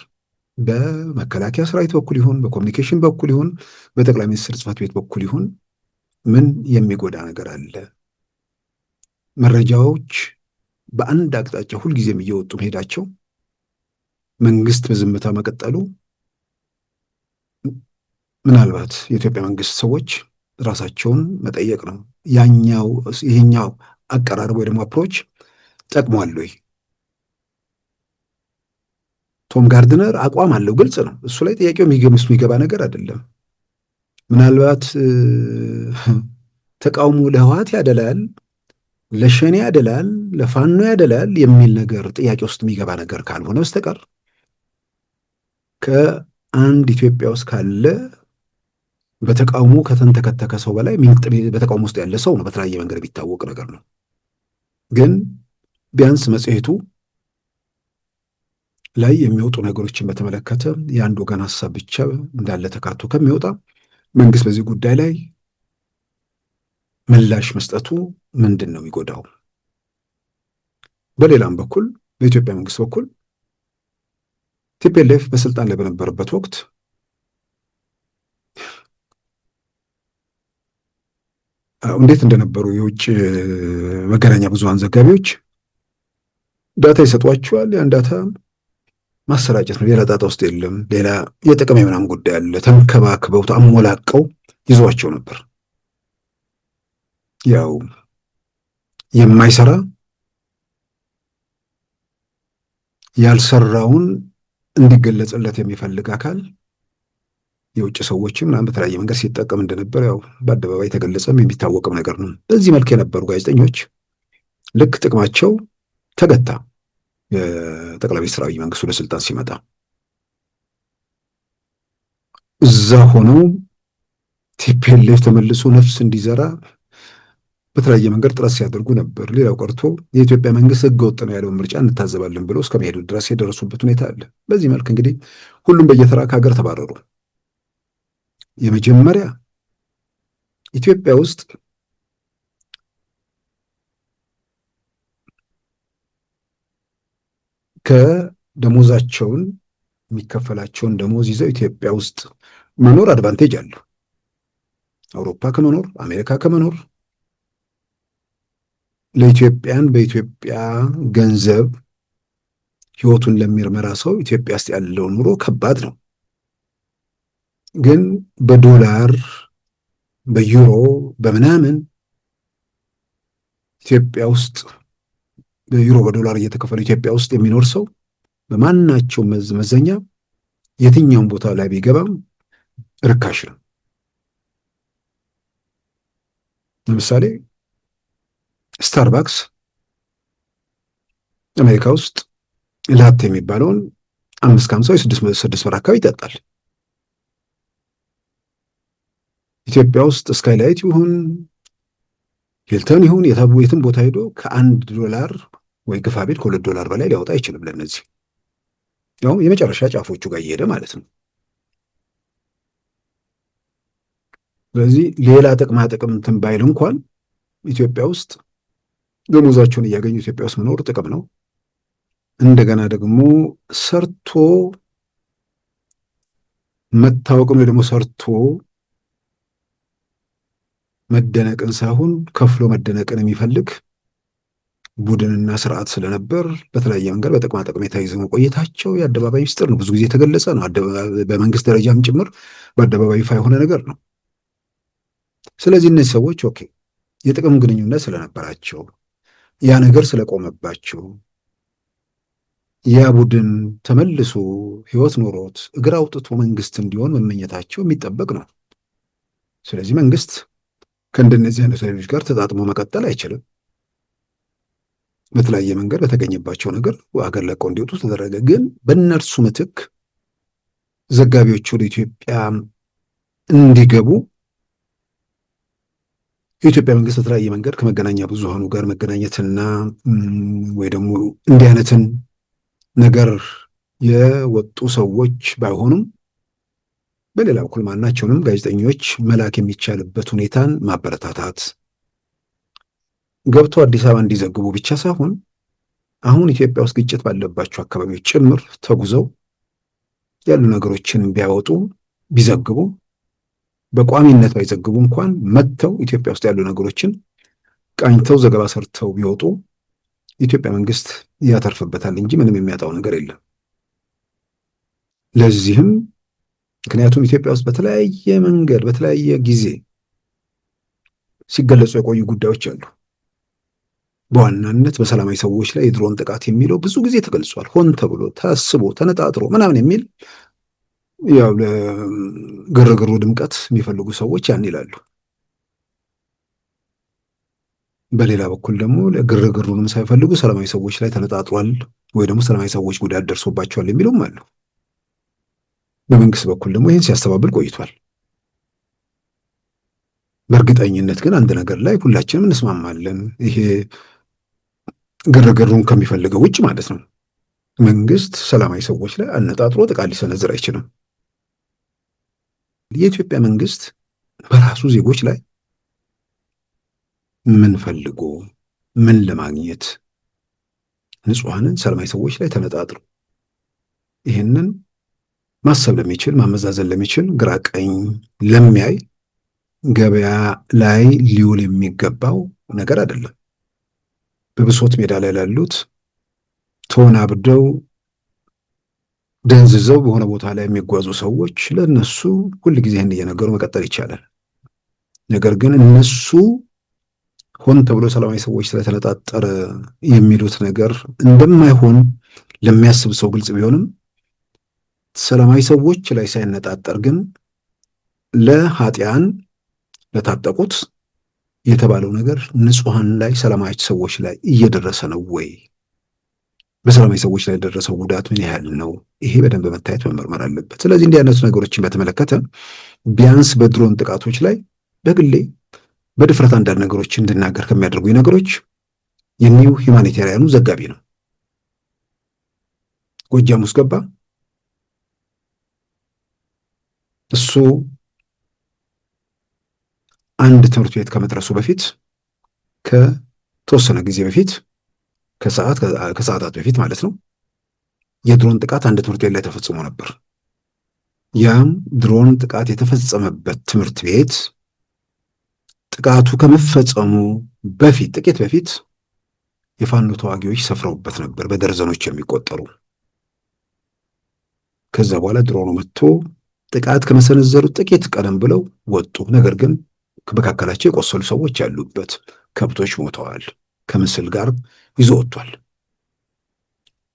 Speaker 2: በመከላከያ ሰራዊት በኩል ይሁን በኮሚኒኬሽን በኩል ይሁን በጠቅላይ ሚኒስትር ጽሕፈት ቤት በኩል ይሁን ምን የሚጎዳ ነገር አለ? መረጃዎች በአንድ አቅጣጫ ሁልጊዜም እየወጡ መሄዳቸው መንግስት በዝምታ መቀጠሉ ምናልባት የኢትዮጵያ መንግስት ሰዎች ራሳቸውን መጠየቅ ነው። ይሄኛው አቀራረብ ወይ ደግሞ አፕሮች ጠቅሟል ወይ? ቶም ጋርድነር አቋም አለው፣ ግልጽ ነው። እሱ ላይ ጥያቄው የሚገባ ነገር አይደለም። ምናልባት ተቃውሞ ለህወሓት ያደላል፣ ለሸኔ ያደላል፣ ለፋኖ ያደላል የሚል ነገር ጥያቄ ውስጥ የሚገባ ነገር ካልሆነ በስተቀር ከአንድ ኢትዮጵያ ውስጥ ካለ በተቃውሞ ከተንተከተከ ሰው በላይ በተቃውሞ ውስጥ ያለ ሰው ነው። በተለያየ መንገድ የሚታወቅ ነገር ነው። ግን ቢያንስ መጽሔቱ ላይ የሚወጡ ነገሮችን በተመለከተ የአንድ ወገን ሀሳብ ብቻ እንዳለ ተካቶ ከሚወጣ መንግስት በዚህ ጉዳይ ላይ ምላሽ መስጠቱ ምንድን ነው የሚጎዳው? በሌላም በኩል በኢትዮጵያ መንግስት በኩል ቲፒኤልኤፍ በስልጣን ላይ በነበረበት ወቅት እንዴት እንደነበሩ የውጭ መገናኛ ብዙሃን ዘጋቢዎች ዳታ ይሰጧቸዋል። ያን ዳታ ማሰራጨት ነው። ሌላ ዳታ ውስጥ የለም። ሌላ የጥቅም የምናምን ጉዳይ አለ። ተንከባክበው አሞላቀው ይዟቸው ነበር። ያው የማይሰራ ያልሰራውን እንዲገለጽለት የሚፈልግ አካል የውጭ ሰዎችም ምናምን በተለያየ መንገድ ሲጠቀም እንደነበር ያው በአደባባይ የተገለጸም የሚታወቅም ነገር ነው። በዚህ መልክ የነበሩ ጋዜጠኞች ልክ ጥቅማቸው ተገታ የጠቅላይ ሚኒስትር አብይ መንግስት ወደ ስልጣን ሲመጣ እዛ ሆነው ቲፒኤልኤፍ ተመልሶ ነፍስ እንዲዘራ በተለያየ መንገድ ጥረት ሲያደርጉ ነበር። ሌላው ቀርቶ የኢትዮጵያ መንግስት ህገወጥ ነው ያለውን ምርጫ እንታዘባለን ብሎ እስከ መሄዱ ድረስ የደረሱበት ሁኔታ አለ። በዚህ መልክ እንግዲህ ሁሉም በየተራ ከሀገር ተባረሩ። የመጀመሪያ ኢትዮጵያ ውስጥ ከደሞዛቸውን የሚከፈላቸውን ደሞዝ ይዘው ኢትዮጵያ ውስጥ መኖር አድቫንቴጅ አለው። አውሮፓ ከመኖር አሜሪካ ከመኖር ለኢትዮጵያን በኢትዮጵያ ገንዘብ ህይወቱን ለሚመራ ሰው ኢትዮጵያ ውስጥ ያለው ኑሮ ከባድ ነው። ግን በዶላር በዩሮ በምናምን ኢትዮጵያ ውስጥ በዩሮ በዶላር እየተከፈለ ኢትዮጵያ ውስጥ የሚኖር ሰው በማናቸው መዘኛ የትኛውን ቦታ ላይ ቢገባም ርካሽ ነው። ለምሳሌ ስታርባክስ አሜሪካ ውስጥ ላቴ የሚባለውን 5.50 ወይ 6 ብር አካባቢ ይጠጣል። ኢትዮጵያ ውስጥ ስካይላይት ይሁን ሂልተን ይሁን የትም ቦታ ሄዶ $1 ወይ ግፋ ቤት $2 በላይ ሊያወጣ አይችልም። ለነዚህ ያው የመጨረሻ ጫፎቹ ጋር እየሄደ ማለት ነው። ስለዚህ ሌላ ጥቅማ ጥቅም እንትን ባይል እንኳን ኢትዮጵያ ውስጥ ደሞዛቸውን እያገኙ ኢትዮጵያ ውስጥ መኖር ጥቅም ነው። እንደገና ደግሞ ሰርቶ መታወቅም ወይ ደግሞ ሰርቶ መደነቅን ሳይሆን ከፍሎ መደነቅን የሚፈልግ ቡድንና ስርዓት ስለነበር በተለያየ መንገድ በጥቅማ ጥቅም የተይዘው መቆየታቸው የአደባባይ ሚስጥር ነው። ብዙ ጊዜ የተገለጸ ነው። በመንግስት ደረጃም ጭምር በአደባባይ ይፋ የሆነ ነገር ነው። ስለዚህ እነዚህ ሰዎች ኦኬ የጥቅም ግንኙነት ስለነበራቸው ያ ነገር ስለቆመባቸው ያ ቡድን ተመልሶ ህይወት ኖሮት እግር አውጥቶ መንግስት እንዲሆን መመኘታቸው የሚጠበቅ ነው። ስለዚህ መንግስት ከእንደነዚህ አይነት ኃይሎች ጋር ተጣጥሞ መቀጠል አይችልም። በተለያየ መንገድ በተገኘባቸው ነገር ሀገር ለቀው እንዲወጡ ተደረገ። ግን በእነርሱ ምትክ ዘጋቢዎች ወደ ኢትዮጵያ እንዲገቡ የኢትዮጵያ መንግስት በተለያየ መንገድ ከመገናኛ ብዙሃኑ ጋር መገናኘትና ወይ ደግሞ እንዲህ አይነትን ነገር የወጡ ሰዎች ባይሆኑም በሌላ በኩል ማናቸውንም ጋዜጠኞች መላክ የሚቻልበት ሁኔታን ማበረታታት ገብቶ አዲስ አበባ እንዲዘግቡ ብቻ ሳይሆን አሁን ኢትዮጵያ ውስጥ ግጭት ባለባቸው አካባቢዎች ጭምር ተጉዘው ያሉ ነገሮችን ቢያወጡ ቢዘግቡ በቋሚነት ባይዘግቡ እንኳን መጥተው ኢትዮጵያ ውስጥ ያሉ ነገሮችን ቃኝተው ዘገባ ሰርተው ቢወጡ ኢትዮጵያ መንግስት ያተርፍበታል እንጂ ምንም የሚያጣው ነገር የለም። ለዚህም ምክንያቱም ኢትዮጵያ ውስጥ በተለያየ መንገድ በተለያየ ጊዜ ሲገለጹ የቆዩ ጉዳዮች አሉ። በዋናነት በሰላማዊ ሰዎች ላይ የድሮን ጥቃት የሚለው ብዙ ጊዜ ተገልጿል። ሆን ተብሎ ታስቦ ተነጣጥሮ ምናምን የሚል ያው ለግርግሩ ድምቀት የሚፈልጉ ሰዎች ያን ይላሉ። በሌላ በኩል ደግሞ ለግርግሩንም ሳይፈልጉ ሰላማዊ ሰዎች ላይ ተነጣጥሯል ወይ ደግሞ ሰላማዊ ሰዎች ጉዳት ደርሶባቸዋል የሚሉም አሉ። በመንግስት በኩል ደግሞ ይህን ሲያስተባብል ቆይቷል። በእርግጠኝነት ግን አንድ ነገር ላይ ሁላችንም እንስማማለን። ይሄ ግርግሩን ከሚፈልገው ውጭ ማለት ነው። መንግስት ሰላማዊ ሰዎች ላይ አነጣጥሮ ጥቃት ሊሰነዝር አይችልም። የኢትዮጵያ መንግስት በራሱ ዜጎች ላይ ምን ፈልጎ ምን ለማግኘት ንጹሐንን ሰላማዊ ሰዎች ላይ ተነጣጥሮ ይህንን ማሰብ ለሚችል ማመዛዘን ለሚችል ግራ ቀኝ ለሚያይ ገበያ ላይ ሊውል የሚገባው ነገር አይደለም። በብሶት ሜዳ ላይ ላሉት ተወናብደው ደንዝዘው በሆነ ቦታ ላይ የሚጓዙ ሰዎች ለነሱ ሁል ጊዜ ይህን እየነገሩ መቀጠል ይቻላል። ነገር ግን እነሱ ሆን ተብሎ ሰላማዊ ሰዎች ስለተነጣጠረ የሚሉት ነገር እንደማይሆን ለሚያስብ ሰው ግልጽ ቢሆንም ሰላማዊ ሰዎች ላይ ሳይነጣጠር ግን ለኃጢያን ለታጠቁት የተባለው ነገር ንጹሐን ላይ ሰላማዊ ሰዎች ላይ እየደረሰ ነው ወይ? በሰላማዊ ሰዎች ላይ የደረሰው ጉዳት ምን ያህል ነው? ይሄ በደንብ መታየት መመርመር አለበት። ስለዚህ እንዲህ አይነቱ ነገሮችን በተመለከተ ቢያንስ በድሮን ጥቃቶች ላይ በግሌ በድፍረት አንዳንድ ነገሮች እንድናገር ከሚያደርጉኝ ነገሮች የኒው ሂውማኒቴሪያኑ ዘጋቢ ነው። ጎጃም ውስጥ ገባ። እሱ አንድ ትምህርት ቤት ከመድረሱ በፊት ከተወሰነ ጊዜ በፊት ከሰዓታት በፊት ማለት ነው የድሮን ጥቃት አንድ ትምህርት ቤት ላይ ተፈጽሞ ነበር። ያም ድሮን ጥቃት የተፈጸመበት ትምህርት ቤት ጥቃቱ ከመፈጸሙ በፊት ጥቂት በፊት የፋኖ ተዋጊዎች ሰፍረውበት ነበር፣ በደርዘኖች የሚቆጠሩ። ከዛ በኋላ ድሮኑ መጥቶ ጥቃት ከመሰነዘሩ ጥቂት ቀደም ብለው ወጡ። ነገር ግን በመካከላቸው የቆሰሉ ሰዎች ያሉበት፣ ከብቶች ሞተዋል፣ ከምስል ጋር ይዞ ወጥቷል።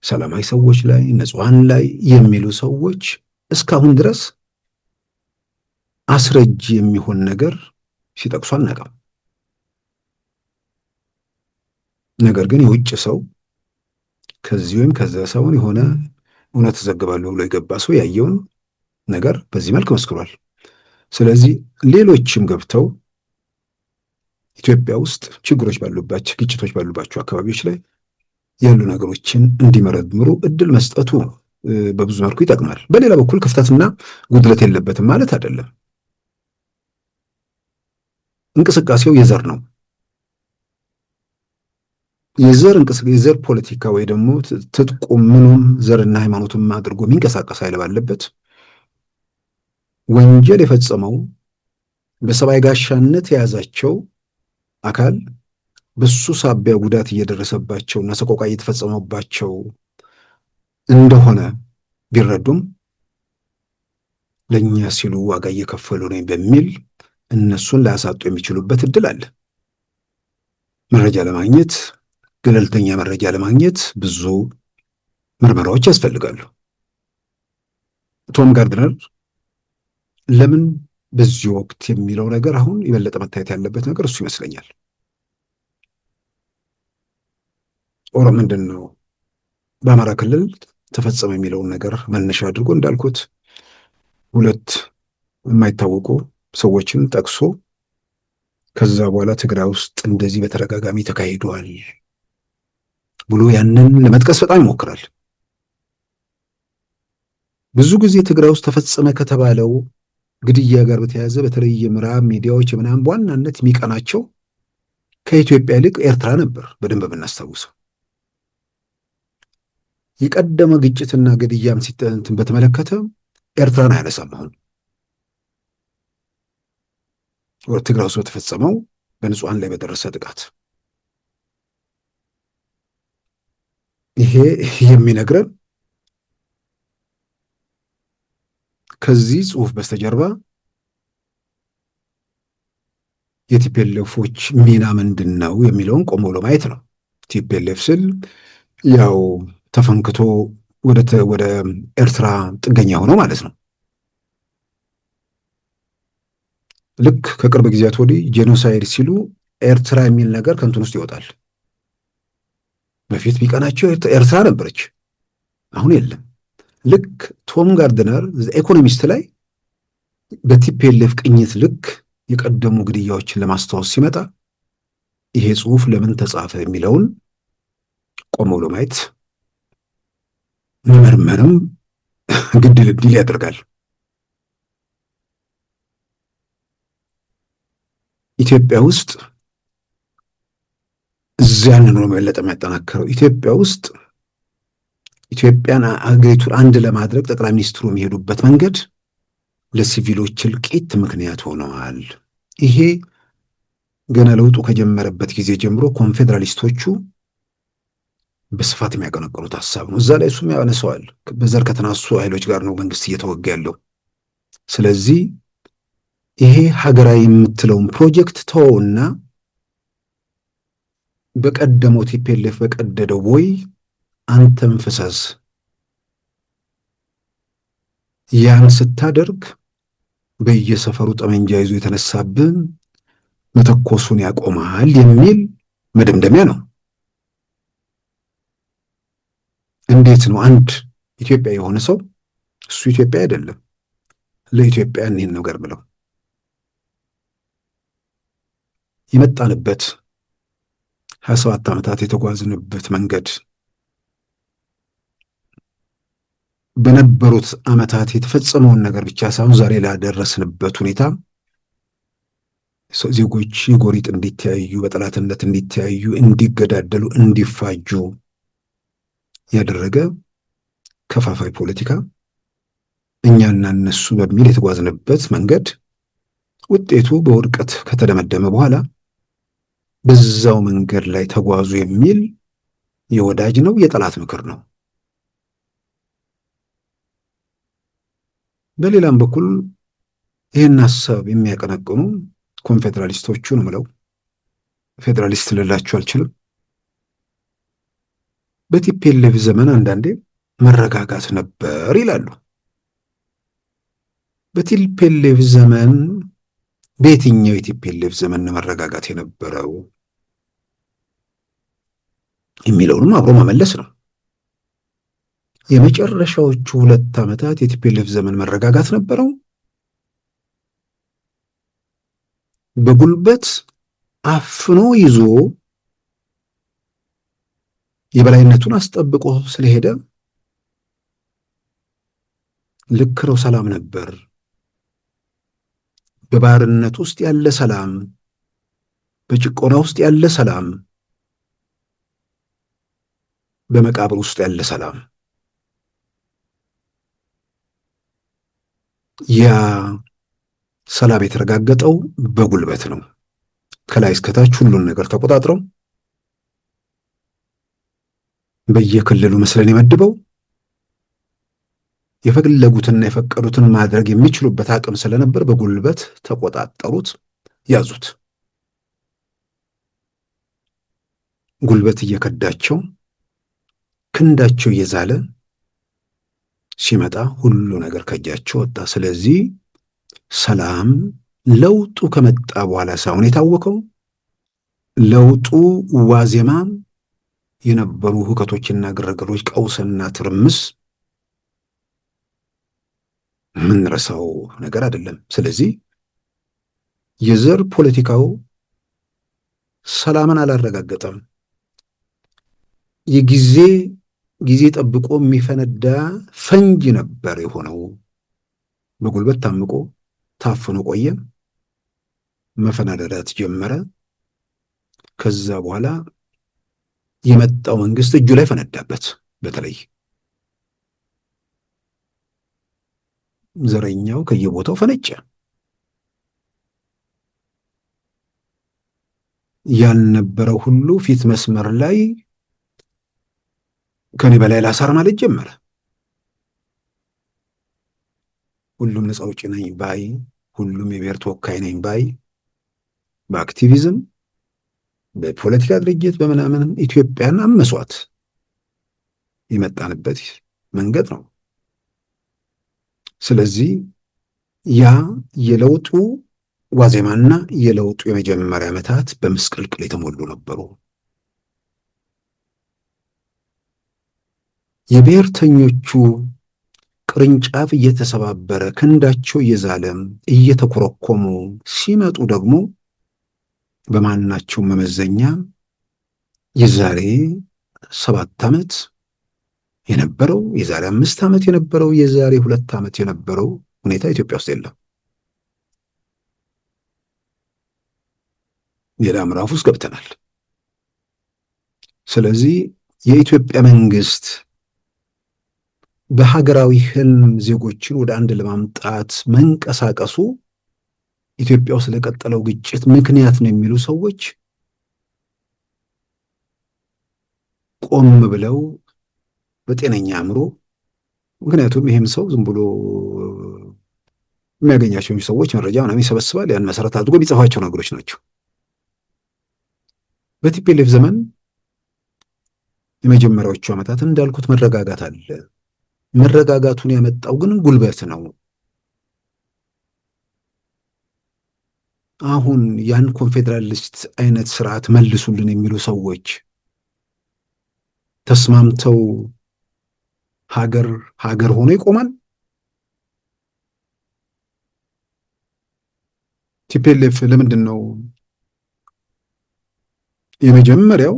Speaker 2: ሰላማዊ ሰዎች ላይ ንጹሐን ላይ የሚሉ ሰዎች እስካሁን ድረስ አስረጅ የሚሆን ነገር ሲጠቅሱ አናውቅም። ነገር ግን የውጭ ሰው ከዚህ ወይም ከዛ ሰውን የሆነ እውነት ተዘግባለሁ ብሎ የገባ ሰው ያየውን ነገር በዚህ መልክ መስክሯል። ስለዚህ ሌሎችም ገብተው ኢትዮጵያ ውስጥ ችግሮች ባሉባቸው፣ ግጭቶች ባሉባቸው አካባቢዎች ላይ ያሉ ነገሮችን እንዲመረምሩ እድል መስጠቱ በብዙ መልኩ ይጠቅማል። በሌላ በኩል ክፍተትና ጉድለት የለበትም ማለት አይደለም። እንቅስቃሴው የዘር ነው። የዘር ፖለቲካ ወይ ደግሞ ትጥቁ ምኑም ዘርና ሃይማኖትም አድርጎ የሚንቀሳቀስ ኃይል ባለበት ወንጀል የፈጸመው በሰብአዊ ጋሻነት የያዛቸው አካል በሱ ሳቢያ ጉዳት እየደረሰባቸውና ሰቆቃ እየተፈጸመባቸው እንደሆነ ቢረዱም ለእኛ ሲሉ ዋጋ እየከፈሉ ነው በሚል እነሱን ላያሳጡ የሚችሉበት እድል አለ። መረጃ ለማግኘት ገለልተኛ መረጃ ለማግኘት ብዙ ምርመራዎች ያስፈልጋሉ። ቶም ጋርድነር ለምን በዚህ ወቅት የሚለው ነገር አሁን የበለጠ መታየት ያለበት ነገር እሱ ይመስለኛል። ኦሮ ምንድን ነው በአማራ ክልል ተፈጸመ የሚለውን ነገር መነሻ አድርጎ እንዳልኩት ሁለት የማይታወቁ ሰዎችን ጠቅሶ ከዛ በኋላ ትግራይ ውስጥ እንደዚህ በተደጋጋሚ ተካሂዷል ብሎ ያንን ለመጥቀስ በጣም ይሞክራል። ብዙ ጊዜ ትግራይ ውስጥ ተፈጸመ ከተባለው ግድያ ጋር በተያያዘ በተለይ የምዕራብ ሚዲያዎች ምናምን በዋናነት የሚቀናቸው ከኢትዮጵያ ይልቅ ኤርትራ ነበር። በደንብ የምናስታውሰው የቀደመ ግጭትና ግድያም ሲተንትን በተመለከተ ኤርትራን አያነሳም። አሁን ትግራይ ውስጥ በተፈጸመው በንጹሐን ላይ በደረሰ ጥቃት ይሄ የሚነግረን ከዚህ ጽሑፍ በስተጀርባ የቲፒኤልኤፎች ሚና ምንድን ነው የሚለውን ቆም ብሎ ማየት ነው። ቲፒኤልኤፍ ስል ያው ተፈንክቶ ወደ ኤርትራ ጥገኛ ሆኖ ማለት ነው። ልክ ከቅርብ ጊዜያት ወዲህ ጄኖሳይድ ሲሉ ኤርትራ የሚል ነገር ከንቱን ውስጥ ይወጣል። በፊት ቢቀናቸው ኤርትራ ነበረች፣ አሁን የለም። ልክ ቶም ጋርድነር ኢኮኖሚስት ላይ በቲፒኤልኤፍ ቅኝት ልክ የቀደሙ ግድያዎችን ለማስታወስ ሲመጣ ይሄ ጽሑፍ ለምን ተጻፈ የሚለውን ቆም ብሎ ማየት መመርመርም ግድል ያደርጋል። ኢትዮጵያ ውስጥ እዚያን ነው መለጠ የሚያጠናክረው። ኢትዮጵያ ውስጥ ኢትዮጵያን አገሪቱን አንድ ለማድረግ ጠቅላይ ሚኒስትሩ የሚሄዱበት መንገድ ለሲቪሎች እልቂት ምክንያት ሆነዋል። ይሄ ገና ለውጡ ከጀመረበት ጊዜ ጀምሮ ኮንፌዴራሊስቶቹ በስፋት የሚያቀነቅኑት ሀሳብ ነው። እዛ ላይ እሱም ያነሰዋል። በዘር ከተናሱ ኃይሎች ጋር ነው መንግስት እየተወጋ ያለው። ስለዚህ ይሄ ሀገራዊ የምትለውን ፕሮጀክት ተወውና በቀደመው ቲፒኤልኤፍ በቀደደው ቦይ አንተም ፍሰስ። ያን ስታደርግ በየሰፈሩ ጠመንጃ ይዞ የተነሳብን መተኮሱን ያቆማል የሚል መደምደሚያ ነው። እንዴት ነው አንድ ኢትዮጵያ የሆነ ሰው እሱ ኢትዮጵያ አይደለም ለኢትዮጵያ እኔን ነገር ብለው የመጣንበት 27 ዓመታት የተጓዝንበት መንገድ በነበሩት ዓመታት የተፈጸመውን ነገር ብቻ ሳይሆን ዛሬ ላደረስንበት ሁኔታ ዜጎች ጎሪጥ እንዲተያዩ፣ በጠላትነት እንዲተያዩ፣ እንዲገዳደሉ፣ እንዲፋጁ ያደረገ ከፋፋይ ፖለቲካ እኛና እነሱ በሚል የተጓዝንበት መንገድ ውጤቱ በውድቀት ከተደመደመ በኋላ በዛው መንገድ ላይ ተጓዙ የሚል የወዳጅ ነው የጠላት ምክር ነው። በሌላም በኩል ይህን ሐሳብ የሚያቀነቅኑ ኮንፌዴራሊስቶቹ ነው ምለው፣ ፌዴራሊስት ልላችሁ አልችልም። በቲፒኤልኤፍ ዘመን አንዳንዴ መረጋጋት ነበር ይላሉ። በቲፒኤልኤፍ ዘመን በየትኛው የቲፒኤልኤፍ ዘመን መረጋጋት የነበረው የሚለውንም አብሮ መመለስ ነው። የመጨረሻዎቹ 2 ዓመታት የቲፒኤልኤፍ ዘመን መረጋጋት ነበረው? በጉልበት አፍኖ ይዞ የበላይነቱን አስጠብቆ ስለሄደ ልክ ነው፣ ሰላም ነበር። በባርነት ውስጥ ያለ ሰላም፣ በጭቆና ውስጥ ያለ ሰላም፣ በመቃብር ውስጥ ያለ ሰላም። ያ ሰላም የተረጋገጠው በጉልበት ነው። ከላይ እስከታች ሁሉን ነገር ተቆጣጥረው በየክልሉ መስለን የመድበው የፈለጉትና የፈቀዱትን ማድረግ የሚችሉበት አቅም ስለነበር በጉልበት ተቆጣጠሩት፣ ያዙት። ጉልበት እየከዳቸው ክንዳቸው እየዛለ ሲመጣ ሁሉ ነገር ከእጃቸው ወጣ። ስለዚህ ሰላም ለውጡ ከመጣ በኋላ ሳይሆን የታወቀው ለውጡ ዋዜማ የነበሩ ሁከቶችና ግርግሮች፣ ቀውስና ትርምስ ምንረሳው ነገር አይደለም። ስለዚህ የዘር ፖለቲካው ሰላምን አላረጋገጠም። ጊዜ ጠብቆ የሚፈነዳ ፈንጅ ነበር የሆነው። በጉልበት ታምቆ ታፍኖ ቆየ፣ መፈናደዳት ጀመረ። ከዛ በኋላ የመጣው መንግስት እጁ ላይ ፈነዳበት። በተለይ ዘረኛው ከየቦታው ፈነጨ። ያልነበረው ሁሉ ፊት መስመር ላይ ከኔ በላይ ላሳር ማለት ጀመረ። ሁሉም ነፃ አውጪ ነኝ ባይ፣ ሁሉም የብሔር ተወካይ ነኝ ባይ፣ በአክቲቪዝም በፖለቲካ ድርጅት በምናምን ኢትዮጵያን አመሷት። የመጣንበት መንገድ ነው። ስለዚህ ያ የለውጡ ዋዜማና የለውጡ የመጀመሪያ ዓመታት በምስቅልቅል የተሞሉ ነበሩ። የብሔርተኞቹ ቅርንጫፍ እየተሰባበረ ክንዳቸው እየዛለም እየተኮረኮሙ ሲመጡ ደግሞ በማናቸው መመዘኛ የዛሬ 7 ዓመት የነበረው፣ የዛሬ 5 ዓመት የነበረው፣ የዛሬ 2 ዓመት የነበረው ሁኔታ ኢትዮጵያ ውስጥ የለም። ሌላ ምዕራፍ ውስጥ ገብተናል። ስለዚህ የኢትዮጵያ መንግስት በሀገራዊ ህልም ዜጎችን ወደ አንድ ለማምጣት መንቀሳቀሱ ኢትዮጵያ ውስጥ ለቀጠለው ግጭት ምክንያት ነው የሚሉ ሰዎች ቆም ብለው በጤነኛ አእምሮ፣ ምክንያቱም ይሄም ሰው ዝም ብሎ የሚያገኛቸው ሰዎች መረጃ ምናምን ይሰበስባል። ያን መሰረት አድርጎ የሚጽፋቸው ነገሮች ናቸው። በቲፒኤልኤፍ ዘመን የመጀመሪያዎቹ ዓመታት እንዳልኩት መረጋጋት አለ። መረጋጋቱን ያመጣው ግን ጉልበት ነው። አሁን ያን ኮንፌዴራሊስት አይነት ስርዓት መልሱልን የሚሉ ሰዎች ተስማምተው ሀገር ሆኖ ይቆማል? ቲፒኤልኤፍ ለምንድን ነው የመጀመሪያው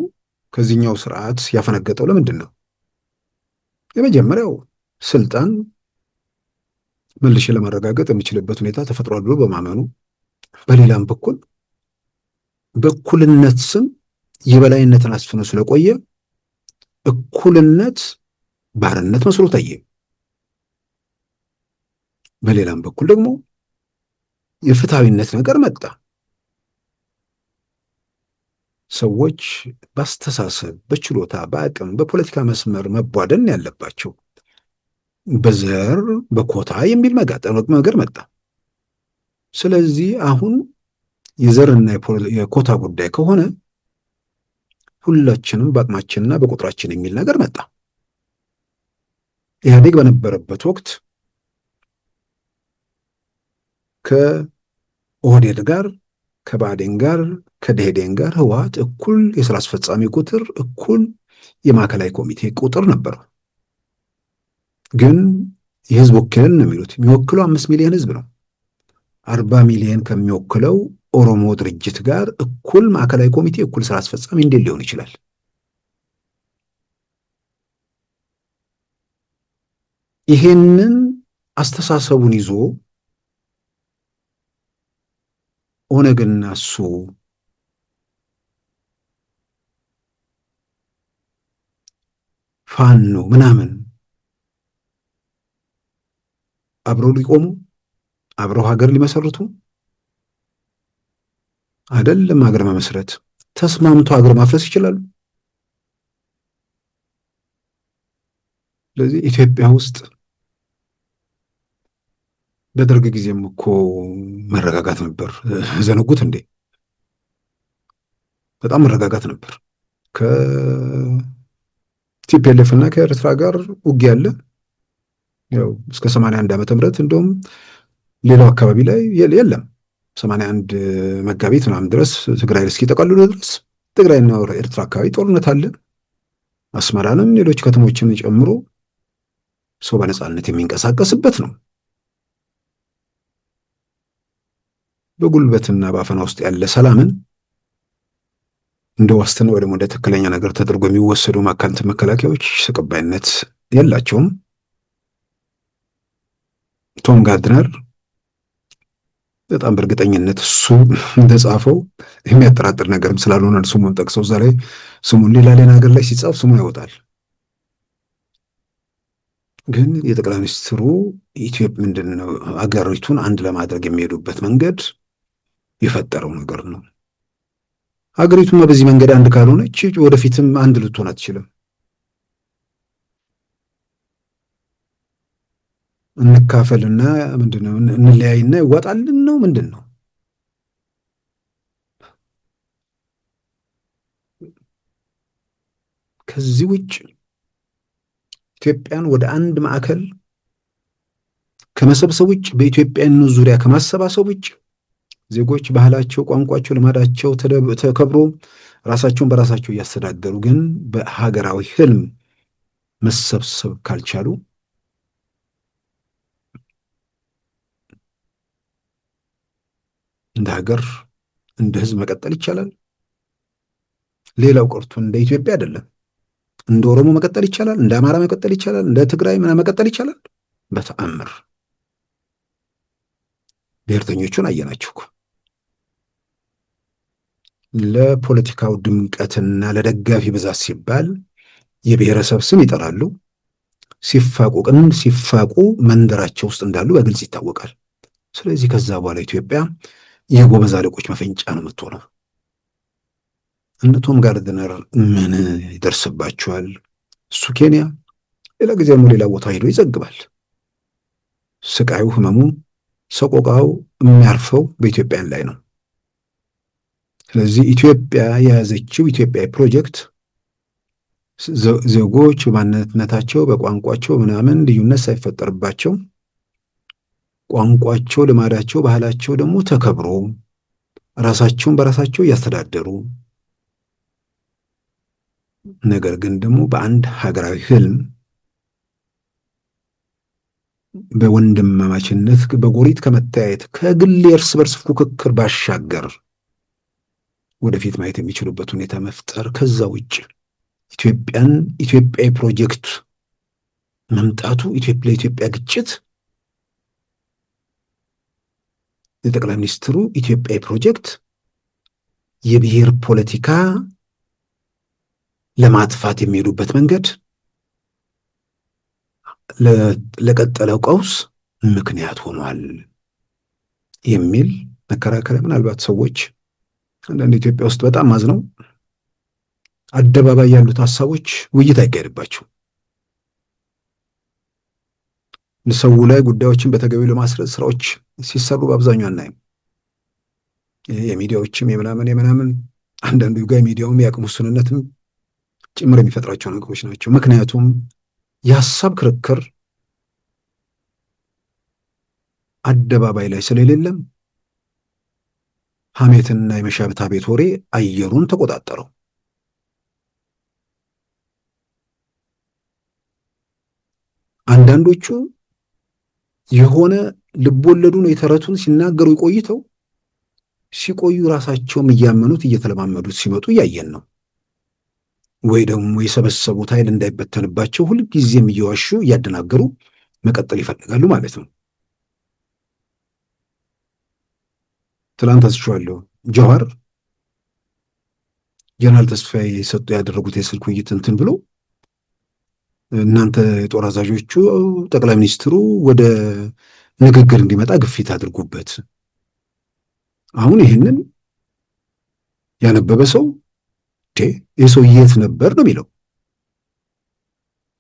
Speaker 2: ከዚህኛው ስርዓት ያፈነገጠው? ለምንድን ነው የመጀመሪያው ስልጣን መልሼ ለማረጋገጥ የሚችልበት ሁኔታ ተፈጥሯል ብሎ በማመኑ፣ በሌላም በኩል በእኩልነት ስም የበላይነትን አስፍኖ ስለቆየ እኩልነት ባርነት መስሎ ታየ። በሌላም በኩል ደግሞ የፍትሃዊነት ነገር መጣ። ሰዎች በአስተሳሰብ፣ በችሎታ፣ በአቅም፣ በፖለቲካ መስመር መቧደን ያለባቸው በዘር በኮታ የሚል ነገር መጣ። ስለዚህ አሁን የዘርና የኮታ ጉዳይ ከሆነ ሁላችንም በአቅማችንና በቁጥራችን የሚል ነገር መጣ። ኢህአዴግ በነበረበት ወቅት ከኦህዴድ ጋር፣ ከባዕዴን ጋር፣ ከደኢህዴን ጋር ህወሓት እኩል የስራ አስፈጻሚ ቁጥር፣ እኩል የማዕከላዊ ኮሚቴ ቁጥር ነበረው። ግን የህዝብ ወኪልን ነው የሚሉት። የሚወክለው 5 ሚሊዮን ህዝብ ነው። 40 ሚሊዮን ከሚወክለው ኦሮሞ ድርጅት ጋር እኩል ማዕከላዊ ኮሚቴ፣ እኩል ስራ አስፈጻሚ እንዴት ሊሆን ይችላል? ይሄንን አስተሳሰቡን ይዞ ኦነግና እሱ ፋኖ ምናምን አብረው ሊቆሙ አብረው ሀገር ሊመሰርቱ አይደለም። ሀገር መመስረት ተስማምቶ ሀገር ማፍረስ ይችላሉ። ስለዚህ ኢትዮጵያ ውስጥ በደርግ ጊዜም እኮ መረጋጋት ነበር። ዘነጉት እንዴ? በጣም መረጋጋት ነበር። ከቲፒኤልኤፍ እና ከኤርትራ ጋር ውጊያ አለ። ያው እስከ 81 ዓመተ ምህረት እንደውም ሌላው አካባቢ ላይ የለም። 81 መጋቢት ምናምን ድረስ ትግራይ እስኪጠቀልሉ ድረስ ትግራይና ኤርትራ አካባቢ ጦርነት አለ። አስመራንም ሌሎች ከተሞችን ጨምሮ ሰው በነጻነት የሚንቀሳቀስበት ነው። በጉልበትና በአፈና ውስጥ ያለ ሰላምን እንደ ዋስትና ወይ ደግሞ እንደ ትክክለኛ ነገር ተደርጎ የሚወሰዱ መከላከያዎች ተቀባይነት የላቸውም። ቶም ጋርድነር በጣም በእርግጠኝነት እሱ እንደጻፈው የሚያጠራጥር ነገርም ስላልሆነ ስሙን ጠቅሰው እዛ ላይ ስሙን ሌላ ሀገር ላይ ሲጻፍ ስሙ ያወጣል። ግን የጠቅላይ ሚኒስትሩ ኢትዮጵያ ምንድነው አገሪቱን አንድ ለማድረግ የሚሄዱበት መንገድ የፈጠረው ነገር ነው። ሀገሪቱማ በዚህ መንገድ አንድ ካልሆነች ወደፊትም አንድ ልትሆን አትችልም። እንካፈልና ምንድነው እንለያይና ይዋጣልን ነው ምንድነው? ከዚህ ውጭ ኢትዮጵያን ወደ አንድ ማዕከል ከመሰብሰብ ውጭ፣ በኢትዮጵያዊነት ዙሪያ ከማሰባሰብ ውጭ ዜጎች ባህላቸው፣ ቋንቋቸው፣ ልማዳቸው ተከብሮ ራሳቸውን በራሳቸው እያስተዳደሩ ግን በሀገራዊ ህልም መሰብሰብ ካልቻሉ እንደ ሀገር እንደ ህዝብ መቀጠል ይቻላል? ሌላው ቀርቶ እንደ ኢትዮጵያ አይደለም እንደ ኦሮሞ መቀጠል ይቻላል? እንደ አማራ መቀጠል ይቻላል? እንደ ትግራይ ምናምን መቀጠል ይቻላል? በተአምር። ብሔርተኞቹን አየናቸው እኮ ለፖለቲካው ድምቀትና ለደጋፊ ብዛት ሲባል የብሔረሰብ ስም ይጠራሉ። ሲፋቁ መንደራቸው ውስጥ እንዳሉ በግልጽ ይታወቃል። ስለዚህ ከዛ በኋላ ኢትዮጵያ የጎበዝ አለቆች መፈንጫ ነው የምትሆነው። እነ ቶም ጋርድነር ምን ይደርስባቸዋል? እሱ ኬንያ፣ ሌላ ጊዜ ደግሞ ሌላ ቦታ ሄዶ ይዘግባል። ስቃዩ፣ ህመሙ፣ ሰቆቃው የሚያርፈው በኢትዮጵያን ላይ ነው። ስለዚህ ኢትዮጵያ የያዘችው ኢትዮጵያዊ ፕሮጀክት ዜጎች በማንነታቸው በቋንቋቸው ምናምን ልዩነት ሳይፈጠርባቸው ቋንቋቸው፣ ልማዳቸው፣ ባህላቸው ደግሞ ተከብሮ ራሳቸውን በራሳቸው እያስተዳደሩ ነገር ግን ደግሞ በአንድ ሀገራዊ ህልም በወንድማማችነት በጎሪጥ ከመተያየት ከግል የእርስ በርስ ፉክክር ባሻገር ወደፊት ማየት የሚችሉበት ሁኔታ መፍጠር፣ ከዛ ውጭ ኢትዮጵያዊ ፕሮጀክት መምጣቱ ለኢትዮጵያ ግጭት የጠቅላይ ሚኒስትሩ ኢትዮጵያዊ ፕሮጀክት የብሔር ፖለቲካ ለማጥፋት የሚሄዱበት መንገድ ለቀጠለው ቀውስ ምክንያት ሆኗል የሚል መከራከሪያ ምናልባት ሰዎች አንዳንድ ኢትዮጵያ ውስጥ በጣም ማዝነው አደባባይ ያሉት ሀሳቦች ውይይት አይካሄድባቸው ሰው ላይ ጉዳዮችን በተገቢው ለማስረጽ ስራዎች ሲሰሩ በአብዛኛው አናይም። የሚዲያዎችም የምናምን አንዳንዱ ጋር ሚዲያውም የአቅም ውስንነትም ጭምር የሚፈጥራቸው ነገሮች ናቸው። ምክንያቱም የሀሳብ ክርክር አደባባይ ላይ ስለሌለም ሐሜትና የመሻብታ ቤት ወሬ አየሩን ተቆጣጠረው። አንዳንዶቹ የሆነ ልቦለዱን የተረቱን ሲናገሩ ሲቆዩ ራሳቸውም እያመኑት እየተለማመዱት ሲመጡ እያየን ነው። ወይ ደግሞ የሰበሰቡት ኃይል እንዳይበተንባቸው ሁልጊዜም እየዋሹ እያደናገሩ መቀጠል ይፈልጋሉ ማለት ነው። ትላንት አስቻለሁ ጀዋር ጀነራል ተስፋዬ ያደረጉት የስልክ ውይይት እንትን ብሎ እናንተ የጦር አዛዦቹ ጠቅላይ ሚኒስትሩ ወደ ንግግር እንዲመጣ ግፊት አድርጉበት። አሁን ይህንን ያነበበ ሰው የሰው የት ነበር ነው የሚለው።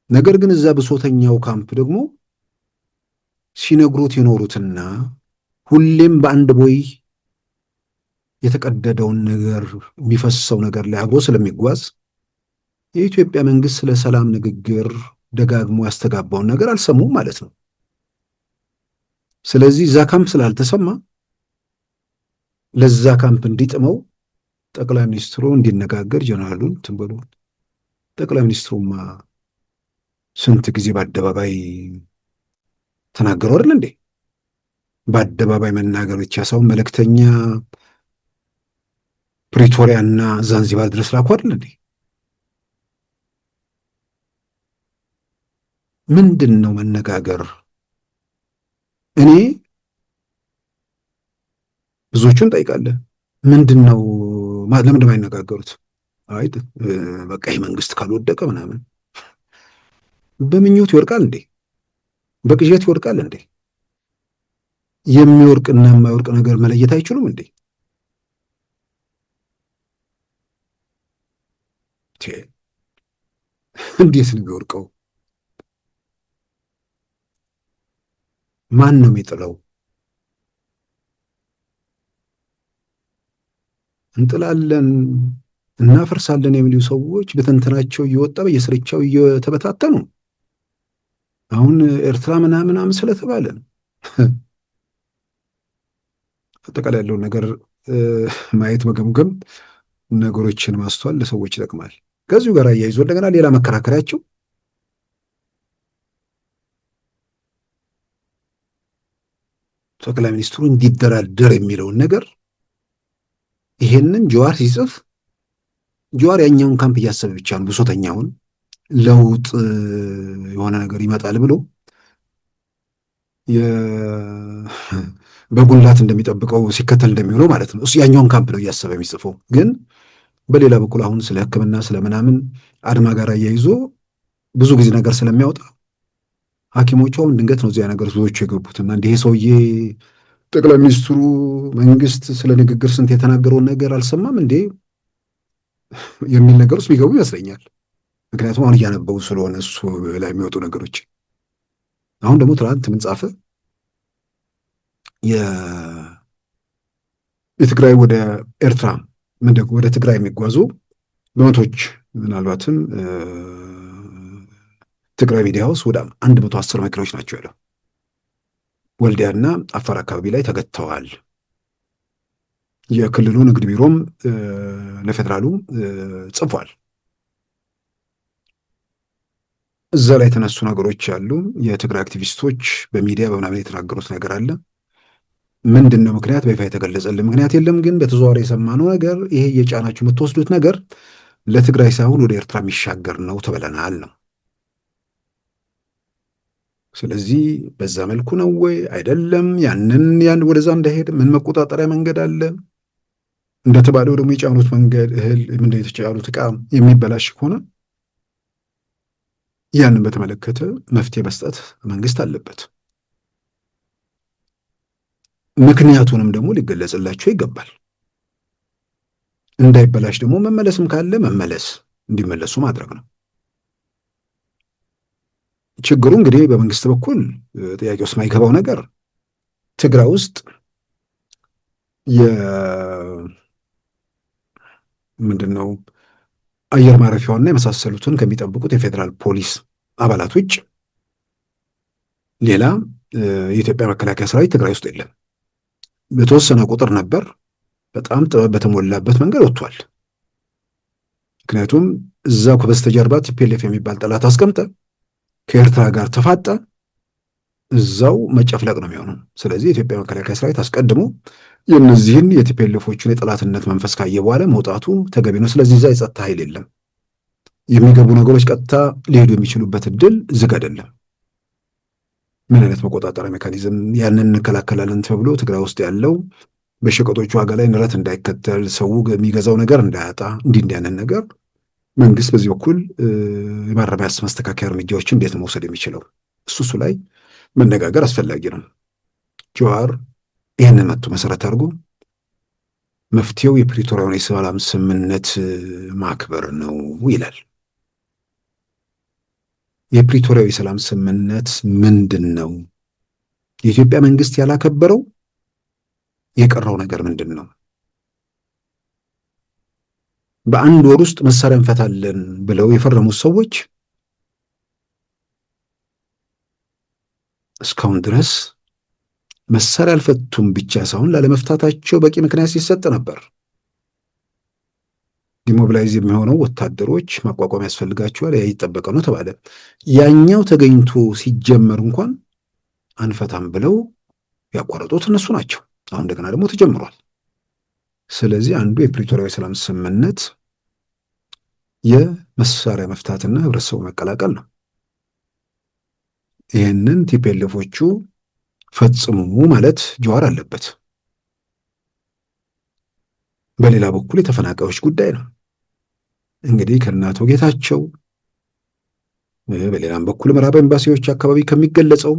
Speaker 2: ነገር ግን እዛ ብሶተኛው ካምፕ ደግሞ ሲነግሩት የኖሩትና ሁሌም በአንድ ቦይ የተቀደደውን ነገር የሚፈሰው ነገር ላይ አብሮ ስለሚጓዝ የኢትዮጵያ መንግስት ስለ ሰላም ንግግር ደጋግሞ ያስተጋባውን ነገር አልሰሙም ማለት ነው። ስለዚህ እዛ ካምፕ ስላልተሰማ ለዛ ካምፕ እንዲጥመው ጠቅላይ ሚኒስትሩ እንዲነጋገር ጀነራሉን ትንበሉ። ጠቅላይ ሚኒስትሩማ ስንት ጊዜ በአደባባይ ተናገሩ አይደል እንዴ? በአደባባይ መናገር ብቻ ሳይሆን መልእክተኛ ፕሪቶሪያና ዛንዚባር ድረስ ላኩ አይደል እንዴ? ምንድን ነው መነጋገር? እኔ ብዙዎቹን ጠይቃለሁ። ምንድን ነው ለምንድን ነው የማይነጋገሩት? አይ በቃ ይህ መንግስት ካልወደቀ ምናምን። በምኞት ይወርቃል እንዴ? በቅዠት ይወርቃል እንዴ? የሚወርቅና የማይወርቅ ነገር መለየት አይችሉም እንዴ? እንዴት ነው የሚወርቀው? ማን ነው የሚጥለው? እንጥላለን እናፈርሳለን የሚሉ ሰዎች በትንተናቸው እየወጣ በየስርቻው እየተበታተኑ አሁን ኤርትራ ምናምን ስለተባለ አጠቃላይ ያለውን ነገር ማየት መገምገም ነገሮችን ማስተዋል ለሰዎች ይጠቅማል። ከዚሁ ጋር አያይዞ እንደገና ሌላ መከራከሪያቸው ጠቅላይ ሚኒስትሩ እንዲደራደር የሚለውን ነገር ይሄንን ጀዋር ሲጽፍ ጀዋር ያኛውን ካምፕ እያሰበ ብቻ ነው። ብሶተኛውን ለውጥ የሆነ ነገር ይመጣል ብሎ በጉላት እንደሚጠብቀው ሲከተል እንደሚውለው ማለት ነው። እሱ ያኛውን ካምፕ ነው እያሰበ የሚጽፈው። ግን በሌላ በኩል አሁን ስለ ሕክምና ስለምናምን አድማ ጋር አያይዞ ብዙ ጊዜ ነገር ስለሚያወጣ ሐኪሞቹ አሁን ድንገት ነው እዚያ ነገር ብዙዎቹ የገቡትና እንዲህ ሰውዬ ጠቅላይ ሚኒስትሩ መንግስት ስለ ንግግር ስንት የተናገረውን ነገር አልሰማም እንዴ የሚል ነገር ውስጥ ቢገቡ ይመስለኛል። ምክንያቱም አሁን እያነበቡ ስለሆነ እሱ ላይ የሚወጡ ነገሮች። አሁን ደግሞ ትናንት ምን ጻፈ? የትግራይ ወደ ኤርትራ ወደ ትግራይ የሚጓዙ በመቶች ምናልባትም ትግራይ ሚዲያ ውስጥ ወደ 110 መኪናዎች ናቸው ያለው ወልዲያና አፋር አካባቢ ላይ ተገተዋል። የክልሉ ንግድ ቢሮም ለፌዴራሉ ጽፏል። እዛ ላይ የተነሱ ነገሮች አሉ። የትግራይ አክቲቪስቶች በሚዲያ በምናምን የተናገሩት ነገር አለ። ምንድን ነው ምክንያት በይፋ የተገለጸልን ምክንያት የለም። ግን በተዘዋዋሪ የሰማነው ነገር ይሄ እየጫናችሁ የምትወስዱት ነገር ለትግራይ ሳይሆን ወደ ኤርትራ የሚሻገር ነው ተብለናል ነው። ስለዚህ በዛ መልኩ ነው ወይ አይደለም? ያን ወደዛ እንዳይሄድ ምን መቆጣጠሪያ መንገድ አለ? እንደተባለው ደግሞ የጫኑት መንገድ እህል ምንድን የተጫኑት ዕቃ የሚበላሽ ከሆነ ያንን በተመለከተ መፍትሄ መስጠት መንግስት አለበት። ምክንያቱንም ደግሞ ሊገለጽላቸው ይገባል። እንዳይበላሽ ደግሞ መመለስም ካለ እንዲመለሱ ማድረግ ነው። ችግሩ እንግዲህ በመንግስት በኩል ጥያቄ ውስጥ የማይገባው ነገር ትግራይ ውስጥ ምንድነው አየር ማረፊያውና የመሳሰሉትን ከሚጠብቁት የፌዴራል ፖሊስ አባላት ውጭ ሌላ የኢትዮጵያ መከላከያ ሰራዊት ትግራይ ውስጥ የለም። በተወሰነ ቁጥር ነበር። በጣም ጥበብ በተሞላበት መንገድ ወጥቷል። ምክንያቱም እዛው ከበስተጀርባ ቲፒኤልኤፍ የሚባል ጠላት አስቀምጠ ከኤርትራ ጋር ተፋጠ እዛው መጨፍለቅ ነው የሚሆነው። ስለዚህ የኢትዮጵያ መከላከያ ሰራዊት አስቀድሞ የእነዚህን የቲፒኤልኤፎቹን የጠላትነት መንፈስ ካየ በኋላ መውጣቱ ተገቢ ነው። ስለዚህ እዛ የጸጥታ ኃይል የለም። የሚገቡ ነገሮች ቀጥታ ሊሄዱ የሚችሉበት እድል ዝግ አይደለም። ምን አይነት መቆጣጠሪያ ሜካኒዝም ያንን እንከላከላለን ተብሎ ትግራይ ውስጥ ያለው በሸቀጦቹ ዋጋ ላይ ንረት እንዳይከተል፣ ሰው የሚገዛው ነገር እንዳያጣ፣ እንዲህ አይነት ነገር መንግስት በዚህ በኩል የማረሚያ ማስተካከያ እርምጃዎችን እንዴት መውሰድ የሚችለው እሱ ላይ መነጋገር አስፈላጊ ነው። ጀዋር ይህንን መጥቶ መሰረት አድርጎ መፍትሄው የፕሪቶሪያውን የሰላም ስምምነት ማክበር ነው ይላል። የፕሪቶሪያው የሰላም ስምምነት ምንድን ነው? የኢትዮጵያ መንግስት ያላከበረው የቀረው ነገር ምንድን ነው? በአንድ ወር ውስጥ መሳሪያ እንፈታለን ብለው የፈረሙት ሰዎች እስካሁን ድረስ መሳሪያ አልፈቱም ብቻ ሳይሆን ላለመፍታታቸው በቂ ምክንያት ሲሰጥ ነበር። ዲሞቢላይዝ የሚሆነው ወታደሮች ማቋቋም ያስፈልጋቸዋል፣ ያ ይጠበቀ ነው ተባለ። ያኛው ተገኝቶ ሲጀመር እንኳን አንፈታም ብለው ያቋረጡት እነሱ ናቸው። አሁን እንደገና ደግሞ ተጀምሯል። ስለዚህ አንዱ የፕሪቶሪያው የሰላም ስምምነት የመሳሪያ መፍታትና ህብረተሰቡ መቀላቀል ነው። ይህንን ቲፒኤልኤፎቹ ፈጽሙ ማለት ጀዋር አለበት። በሌላ በኩል የተፈናቃዮች ጉዳይ ነው። እንግዲህ ከእናቶ ጌታቸው በሌላም በኩል ምዕራብ ኤምባሲዎች አካባቢ ከሚገለጸው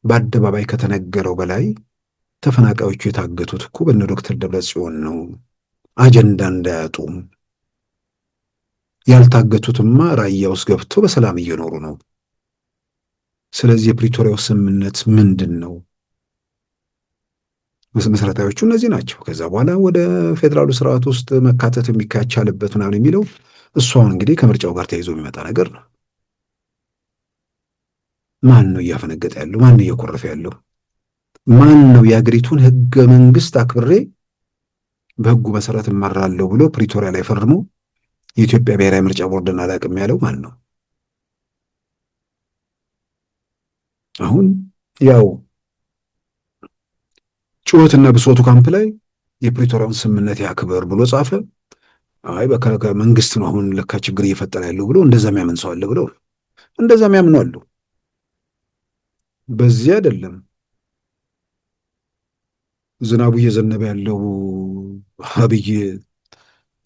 Speaker 2: በአደባባይ ከተነገረው በላይ ተፈናቃዮቹ የታገቱት እኮ በእነ ዶክተር ደብረጽዮን ነው። አጀንዳ እንዳያጡ። ያልታገቱትማ ራያ ውስጥ ገብተው በሰላም እየኖሩ ነው። ስለዚህ የፕሪቶሪያው ስምምነት ምንድን ነው? መሰረታዊዎቹ እነዚህ ናቸው። ከዛ በኋላ ወደ ፌዴራሉ ስርዓት ውስጥ መካተት የሚቻልበት ምናምን የሚለው እሱ አሁን እንግዲህ ከምርጫው ጋር ተያይዞ የሚመጣ ነገር ነው። ማን ነው እያፈነገጠ ያለው? ማን ነው እየኮረፈ ያለው? ማን ነው የአገሪቱን ህገ መንግስት አክብሬ በህጉ መሰረት እመራለሁ ብሎ ፕሪቶሪያ ላይ ፈርሞ የኢትዮጵያ ብሔራዊ ምርጫ ቦርድን አላውቅም ያለው ማን ነው? አሁን ያው ጩኸትና ብሶቱ ካምፕ ላይ የፕሪቶሪያውን ስምምነት ያክብር ብሎ ጻፈ። አይ በከለከ መንግስት ነው አሁን ለካ ችግር እየፈጠረ ያለው ብሎ እንደዛም ያምን ሰው አለ ብለው እንደዛም ያምኑ አሉ። በዚህ አይደለም ዝናቡ እየዘነበ ያለው አብይ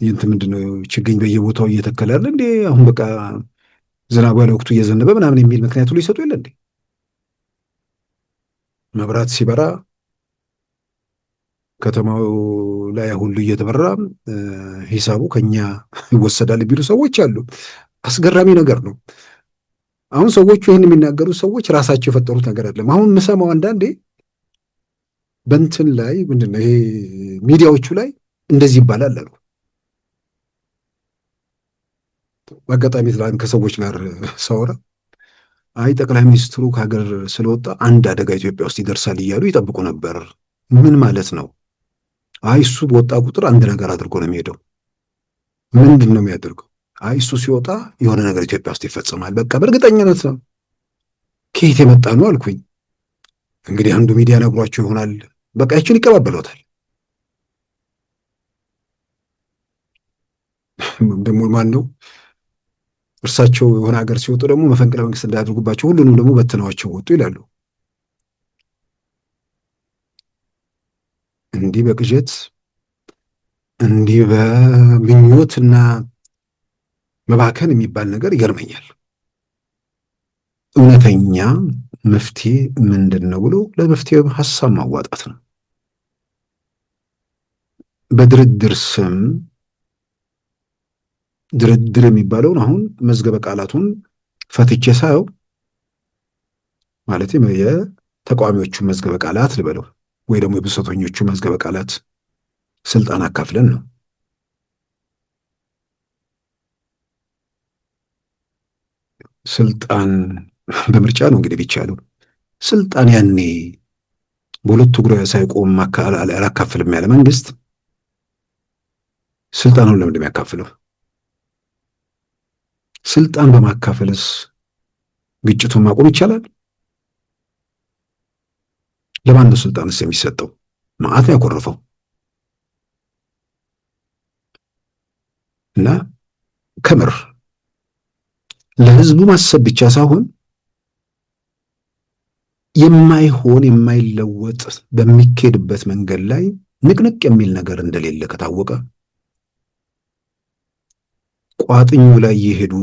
Speaker 2: ይንት ምንድነው ችግኝ በየቦታው እየተከለ አይደል እንዴ? አሁን በቃ ዝናቡ ያለ ወቅቱ እየዘነበ ምናምን የሚል ምክንያት ሁሉ ይሰጡ የለ እንዴ? መብራት ሲበራ ከተማው ላይ ሁሉ እየተበራ ሂሳቡ ከኛ ይወሰዳል የሚሉ ሰዎች አሉ። አስገራሚ ነገር ነው። አሁን ሰዎቹ ይህን የሚናገሩ ሰዎች ራሳቸው የፈጠሩት ነገር አይደለም። አሁን የምሰማው አንዳንዴ በእንትን ላይ ምንድነው ይሄ ሚዲያዎቹ ላይ እንደዚህ ይባላል አሉ። በአጋጣሚ ትላንት ከሰዎች ጋር ሳወራ አይ ጠቅላይ ሚኒስትሩ ከሀገር ስለወጣ አንድ አደጋ ኢትዮጵያ ውስጥ ይደርሳል እያሉ ይጠብቁ ነበር። ምን ማለት ነው? አይ እሱ በወጣ ቁጥር አንድ ነገር አድርጎ ነው የሚሄደው። ምንድን ነው የሚያደርገው? አይ እሱ ሲወጣ የሆነ ነገር ኢትዮጵያ ውስጥ ይፈጸማል። በቃ በእርግጠኝነት ነው። ከየት የመጣ ነው አልኩኝ። እንግዲህ አንዱ ሚዲያ ነግሯቸው ይሆናል። በቃ ይችን ይቀባበሎታል። ደግሞ ማን ነው እርሳቸው የሆነ ሀገር ሲወጡ ደግሞ መፈንቅለ መንግስት እንዳያደርጉባቸው ሁሉንም ደግሞ በትነዋቸው ወጡ ይላሉ። እንዲህ በቅዠት እንዲህ በምኞትና መባከን የሚባል ነገር ይገርመኛል። እውነተኛ መፍትሄ ምንድን ነው ብሎ ለመፍትሄው ሀሳብ ማዋጣት ነው። በድርድር ስም ድርድር የሚባለውን አሁን መዝገበ ቃላቱን ፈትቼ ሳየው ማለት የተቃዋሚዎቹ መዝገበ ቃላት ልበለው ወይ ደግሞ የብሶተኞቹ መዝገበ ቃላት ስልጣን አካፍለን ነው። ስልጣን በምርጫ ነው እንግዲህ ቢቻለው ስልጣን ያኔ በሁለቱ እግሩ ሳይቆም አላካፍልም ያለ መንግስት ስልጣኑን ለምን እንደሚያካፍለው? ስልጣን በማካፈልስ ግጭቱን ማቆም ይቻላል? ለማን ነው ስልጣንስ የሚሰጠው? መዓት ያኮረፈው እና ከምር ለህዝቡ ማሰብ ብቻ ሳይሆን የማይሆን የማይለወጥ በሚካሄድበት መንገድ ላይ ንቅንቅ የሚል ነገር እንደሌለ ከታወቀ ቋጥኙ ላይ የሄዱ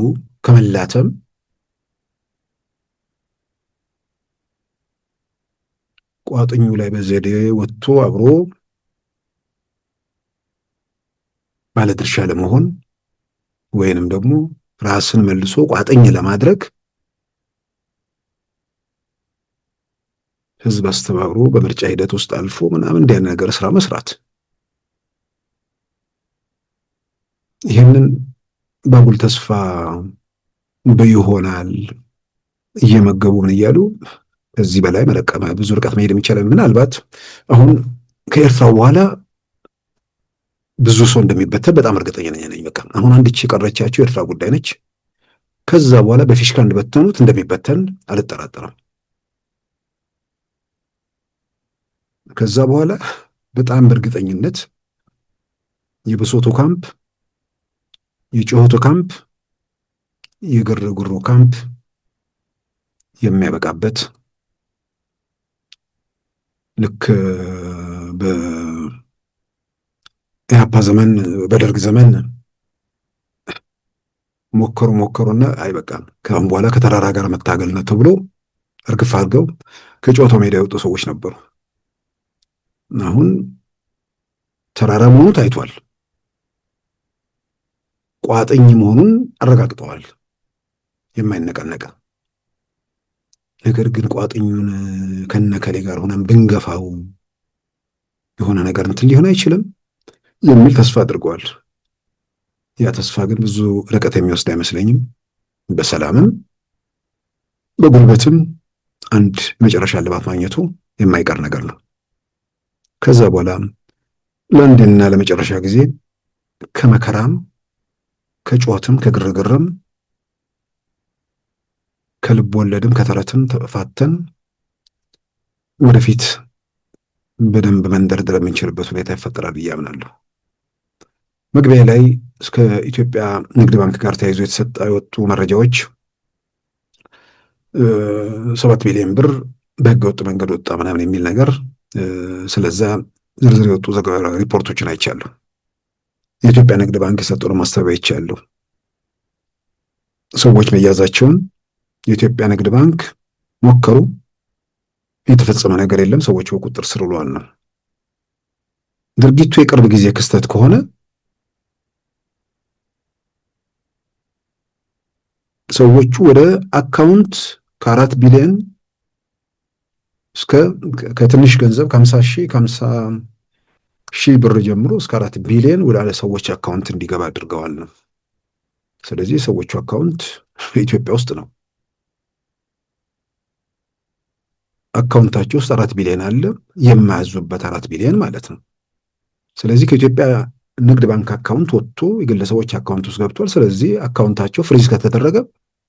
Speaker 2: ከመላተም ቋጥኙ ላይ በዘዴ ወጥቶ አብሮ ባለድርሻ ለመሆን ወይንም ደግሞ ራስን መልሶ ቋጥኝ ለማድረግ ህዝብ አስተባብሮ በምርጫ ሂደት ውስጥ አልፎ ምናምን እንዲያ ነገር ስራ መስራት ይህንን ባጉል ተስፋ በይሆናል እየመገቡ ምን እያሉ ከዚህ በላይ መረቀመ ብዙ ርቀት መሄድ የሚቻል ምናልባት አሁን ከኤርትራ በኋላ ብዙ ሰው እንደሚበተን በጣም እርግጠኛ ነኝ። በቃ አሁን አንድች የቀረቻቸው ኤርትራ ጉዳይ ነች። ከዛ በኋላ በፊሽካ እንደበተኑት እንደሚበተን አልጠራጠርም። ከዛ በኋላ በጣም በእርግጠኝነት የብሶቱ ካምፕ፣ የጩኸቱ ካምፕ፣ የግርግሩ ካምፕ የሚያበቃበት ልክ በኢህአፓ ዘመን በደርግ ዘመን ሞከሩና አይበቃም ከአሁን በኋላ ከተራራ ጋር መታገል ነው ተብሎ እርግፍ አድርገው ከጨዋታው ሜዳ የወጡ ሰዎች ነበሩ። አሁን ተራራ መሆኑ ታይቷል። ቋጥኝ መሆኑን አረጋግጠዋል። የማይነቀነቀ ነገር ግን ቋጥኙን ከነከሌ ጋር ሆነን ብንገፋው የሆነ ነገር እንትን ሊሆን አይችልም የሚል ተስፋ አድርገዋል። ያ ተስፋ ግን ብዙ ርቀት የሚወስድ አይመስለኝም። በሰላምም በጉልበትም አንድ መጨረሻ ልባት ማግኘቱ የማይቀር ነገር ነው። ከዛ በኋላ ለአንድና ለመጨረሻ ጊዜ ከመከራም ከጩኸትም ከግርግርም ከልብ ወለድም ከተረትም ተፋተን ወደፊት በደንብ መንደርደር የምንችልበት ሁኔታ ይፈጠራል ብዬ አምናለሁ። መግቢያ ላይ እስከ ኢትዮጵያ ንግድ ባንክ ጋር ተያይዞ የወጡ መረጃዎች 7 ቢሊዮን ብር በህገወጥ መንገድ ወጣ ምናምን የሚል ነገር ስለዛ ዝርዝር የወጡ ሪፖርቶችን አይቻለሁ። የኢትዮጵያ ንግድ ባንክ የሰጠውን ማስተባበያ አይቻለሁ። ሰዎች መያዛቸውን የኢትዮጵያ ንግድ ባንክ ሞከሩ፣ የተፈጸመ ነገር የለም፣ ሰዎች በቁጥጥር ስር ውለዋል ነው። ድርጊቱ የቅርብ ጊዜ ክስተት ከሆነ ሰዎቹ ወደ አካውንት ከ4 ቢሊዮን እስከ ከትንሽ ገንዘብ ከ50 ሺህ ብር ጀምሮ እስከ 4 ቢሊዮን ወደ ሰዎች አካውንት እንዲገባ አድርገዋል ነው። ስለዚህ ሰዎቹ አካውንት ኢትዮጵያ ውስጥ ነው። አካውንታቸው ውስጥ 4 ቢሊዮን አለ፣ የማያዙበት 4 ቢሊዮን ማለት ነው። ስለዚህ ከኢትዮጵያ ንግድ ባንክ አካውንት ወጥቶ የግለሰቦች አካውንት ውስጥ ገብቷል። ስለዚህ አካውንታቸው ፍሪዝ ከተደረገ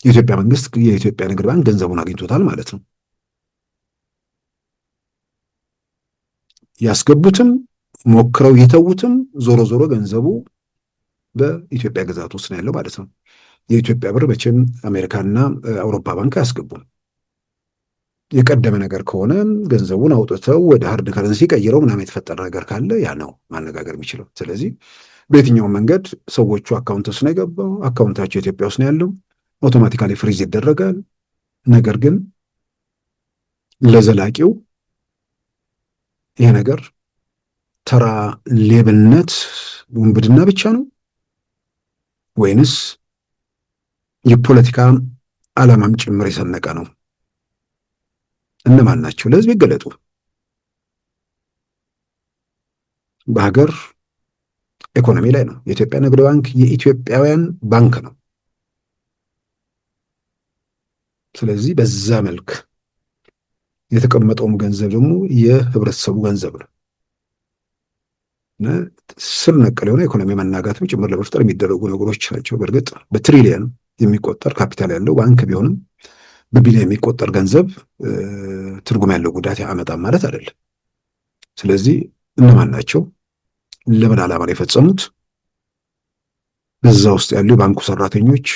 Speaker 2: የኢትዮጵያ መንግስት የኢትዮጵያ ንግድ ባንክ ገንዘቡን አግኝቶታል ማለት ነው። ያስገቡትም ሞክረው የተዉትም ዞሮ ዞሮ ገንዘቡ በኢትዮጵያ ግዛት ውስጥ ነው ያለው ማለት ነው። የኢትዮጵያ ብር መቼም አሜሪካና አውሮፓ ባንክ አያስገቡም። የቀደመ ነገር ከሆነ ገንዘቡን አውጥተው ወደ ሃርድ ከረንሲ ቀይረው ምናምን የተፈጠረ ነገር ካለ ያ ነው ማነጋገር የሚችለው። ስለዚህ በየትኛውም መንገድ ሰዎቹ አካውንት ውስጥ ነው የገባው፣ አካውንታቸው ኢትዮጵያ ውስጥ ነው ያለው፣ አውቶማቲካሊ ፍሪዝ ይደረጋል። ነገር ግን ለዘላቂው ይሄ ነገር ተራ ሌብነት ውንብድና ብቻ ነው ወይንስ የፖለቲካ ዓላማም ጭምር የሰነቀ ነው? እነማን ናቸው? ለህዝብ ይገለጡ። በሀገር ኢኮኖሚ ላይ ነው። የኢትዮጵያ ንግድ ባንክ የኢትዮጵያውያን ባንክ ነው። ስለዚህ በዛ መልክ የተቀመጠውም ገንዘብ ደግሞ የህብረተሰቡ ገንዘብ ነው። ስር ነቀል የሆነ ኢኮኖሚ መናጋትም ጭምር ለመፍጠር የሚደረጉ ነገሮች ናቸው። በእርግጥ በትሪሊየን የሚቆጠር ካፒታል ያለው ባንክ ቢሆንም በቢሊዮን የሚቆጠር ገንዘብ ትርጉም ያለው ጉዳት ያመጣም ማለት አይደለም። ስለዚህ እነማን ናቸው? ለምን ዓላማ ነው የፈጸሙት? በዛ ውስጥ ያሉ የባንኩ ሰራተኞች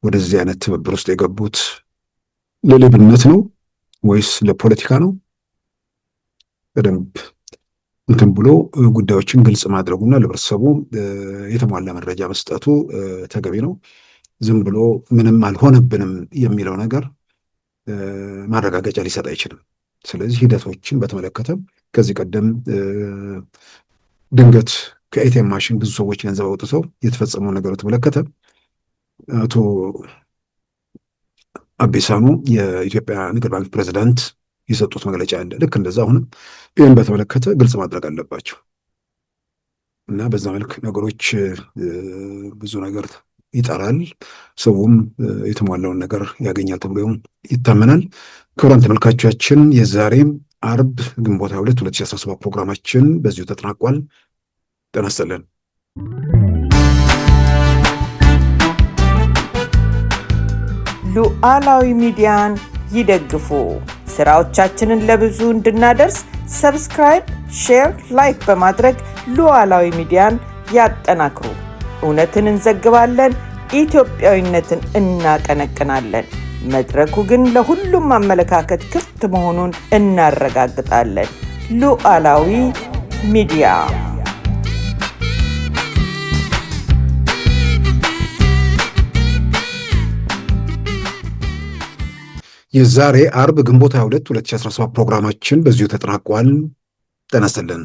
Speaker 2: ወደዚህ አይነት ትብብር ውስጥ የገቡት ለሌብነት ነው ወይስ ለፖለቲካ ነው? በደንብ እንትን ብሎ ጉዳዮችን ግልጽ ማድረጉና ለህብረተሰቡ የተሟላ መረጃ መስጠቱ ተገቢ ነው። ዝም ብሎ ምንም አልሆነብንም የሚለው ነገር ማረጋገጫ ሊሰጥ አይችልም። ስለዚህ ሂደቶችን በተመለከተ ከዚህ ቀደም ድንገት ከኤቲኤም ማሽን ብዙ ሰዎች ገንዘብ አውጥተው የተፈጸመው ነገር በተመለከተ አቶ አቤሳኑ የኢትዮጵያ ንግድ ባንክ ፕሬዚዳንት የሰጡት መግለጫ አለ። ልክ እንደዛ አሁንም ይህን በተመለከተ ግልጽ ማድረግ አለባቸው እና በዛ መልክ ነገሮች ብዙ ነገር ይጠራል፣ ሰውም የተሟላውን ነገር ያገኛል ተብሎ ይታመናል። ክቡራን ተመልካቾቻችን የዛሬም አርብ ግንቦት 22 2017 ፕሮግራማችን በዚሁ ተጠናቋል። ጤና ይስጥልን።
Speaker 5: ሉዓላዊ ሚዲያን ይደግፉ። ስራዎቻችንን ለብዙ እንድናደርስ ሰብስክራይብ፣ ሼር፣ ላይክ በማድረግ ሉዓላዊ ሚዲያን ያጠናክሩ። እውነትን እንዘግባለን፣ ኢትዮጵያዊነትን እናቀነቅናለን። መድረኩ ግን ለሁሉም አመለካከት ክፍት መሆኑን እናረጋግጣለን። ሉዓላዊ ሚዲያ
Speaker 2: የዛሬ አርብ ግንቦት 22 2017 ፕሮግራማችን በዚሁ ተጠናቋል። ጤና ይስጥልን።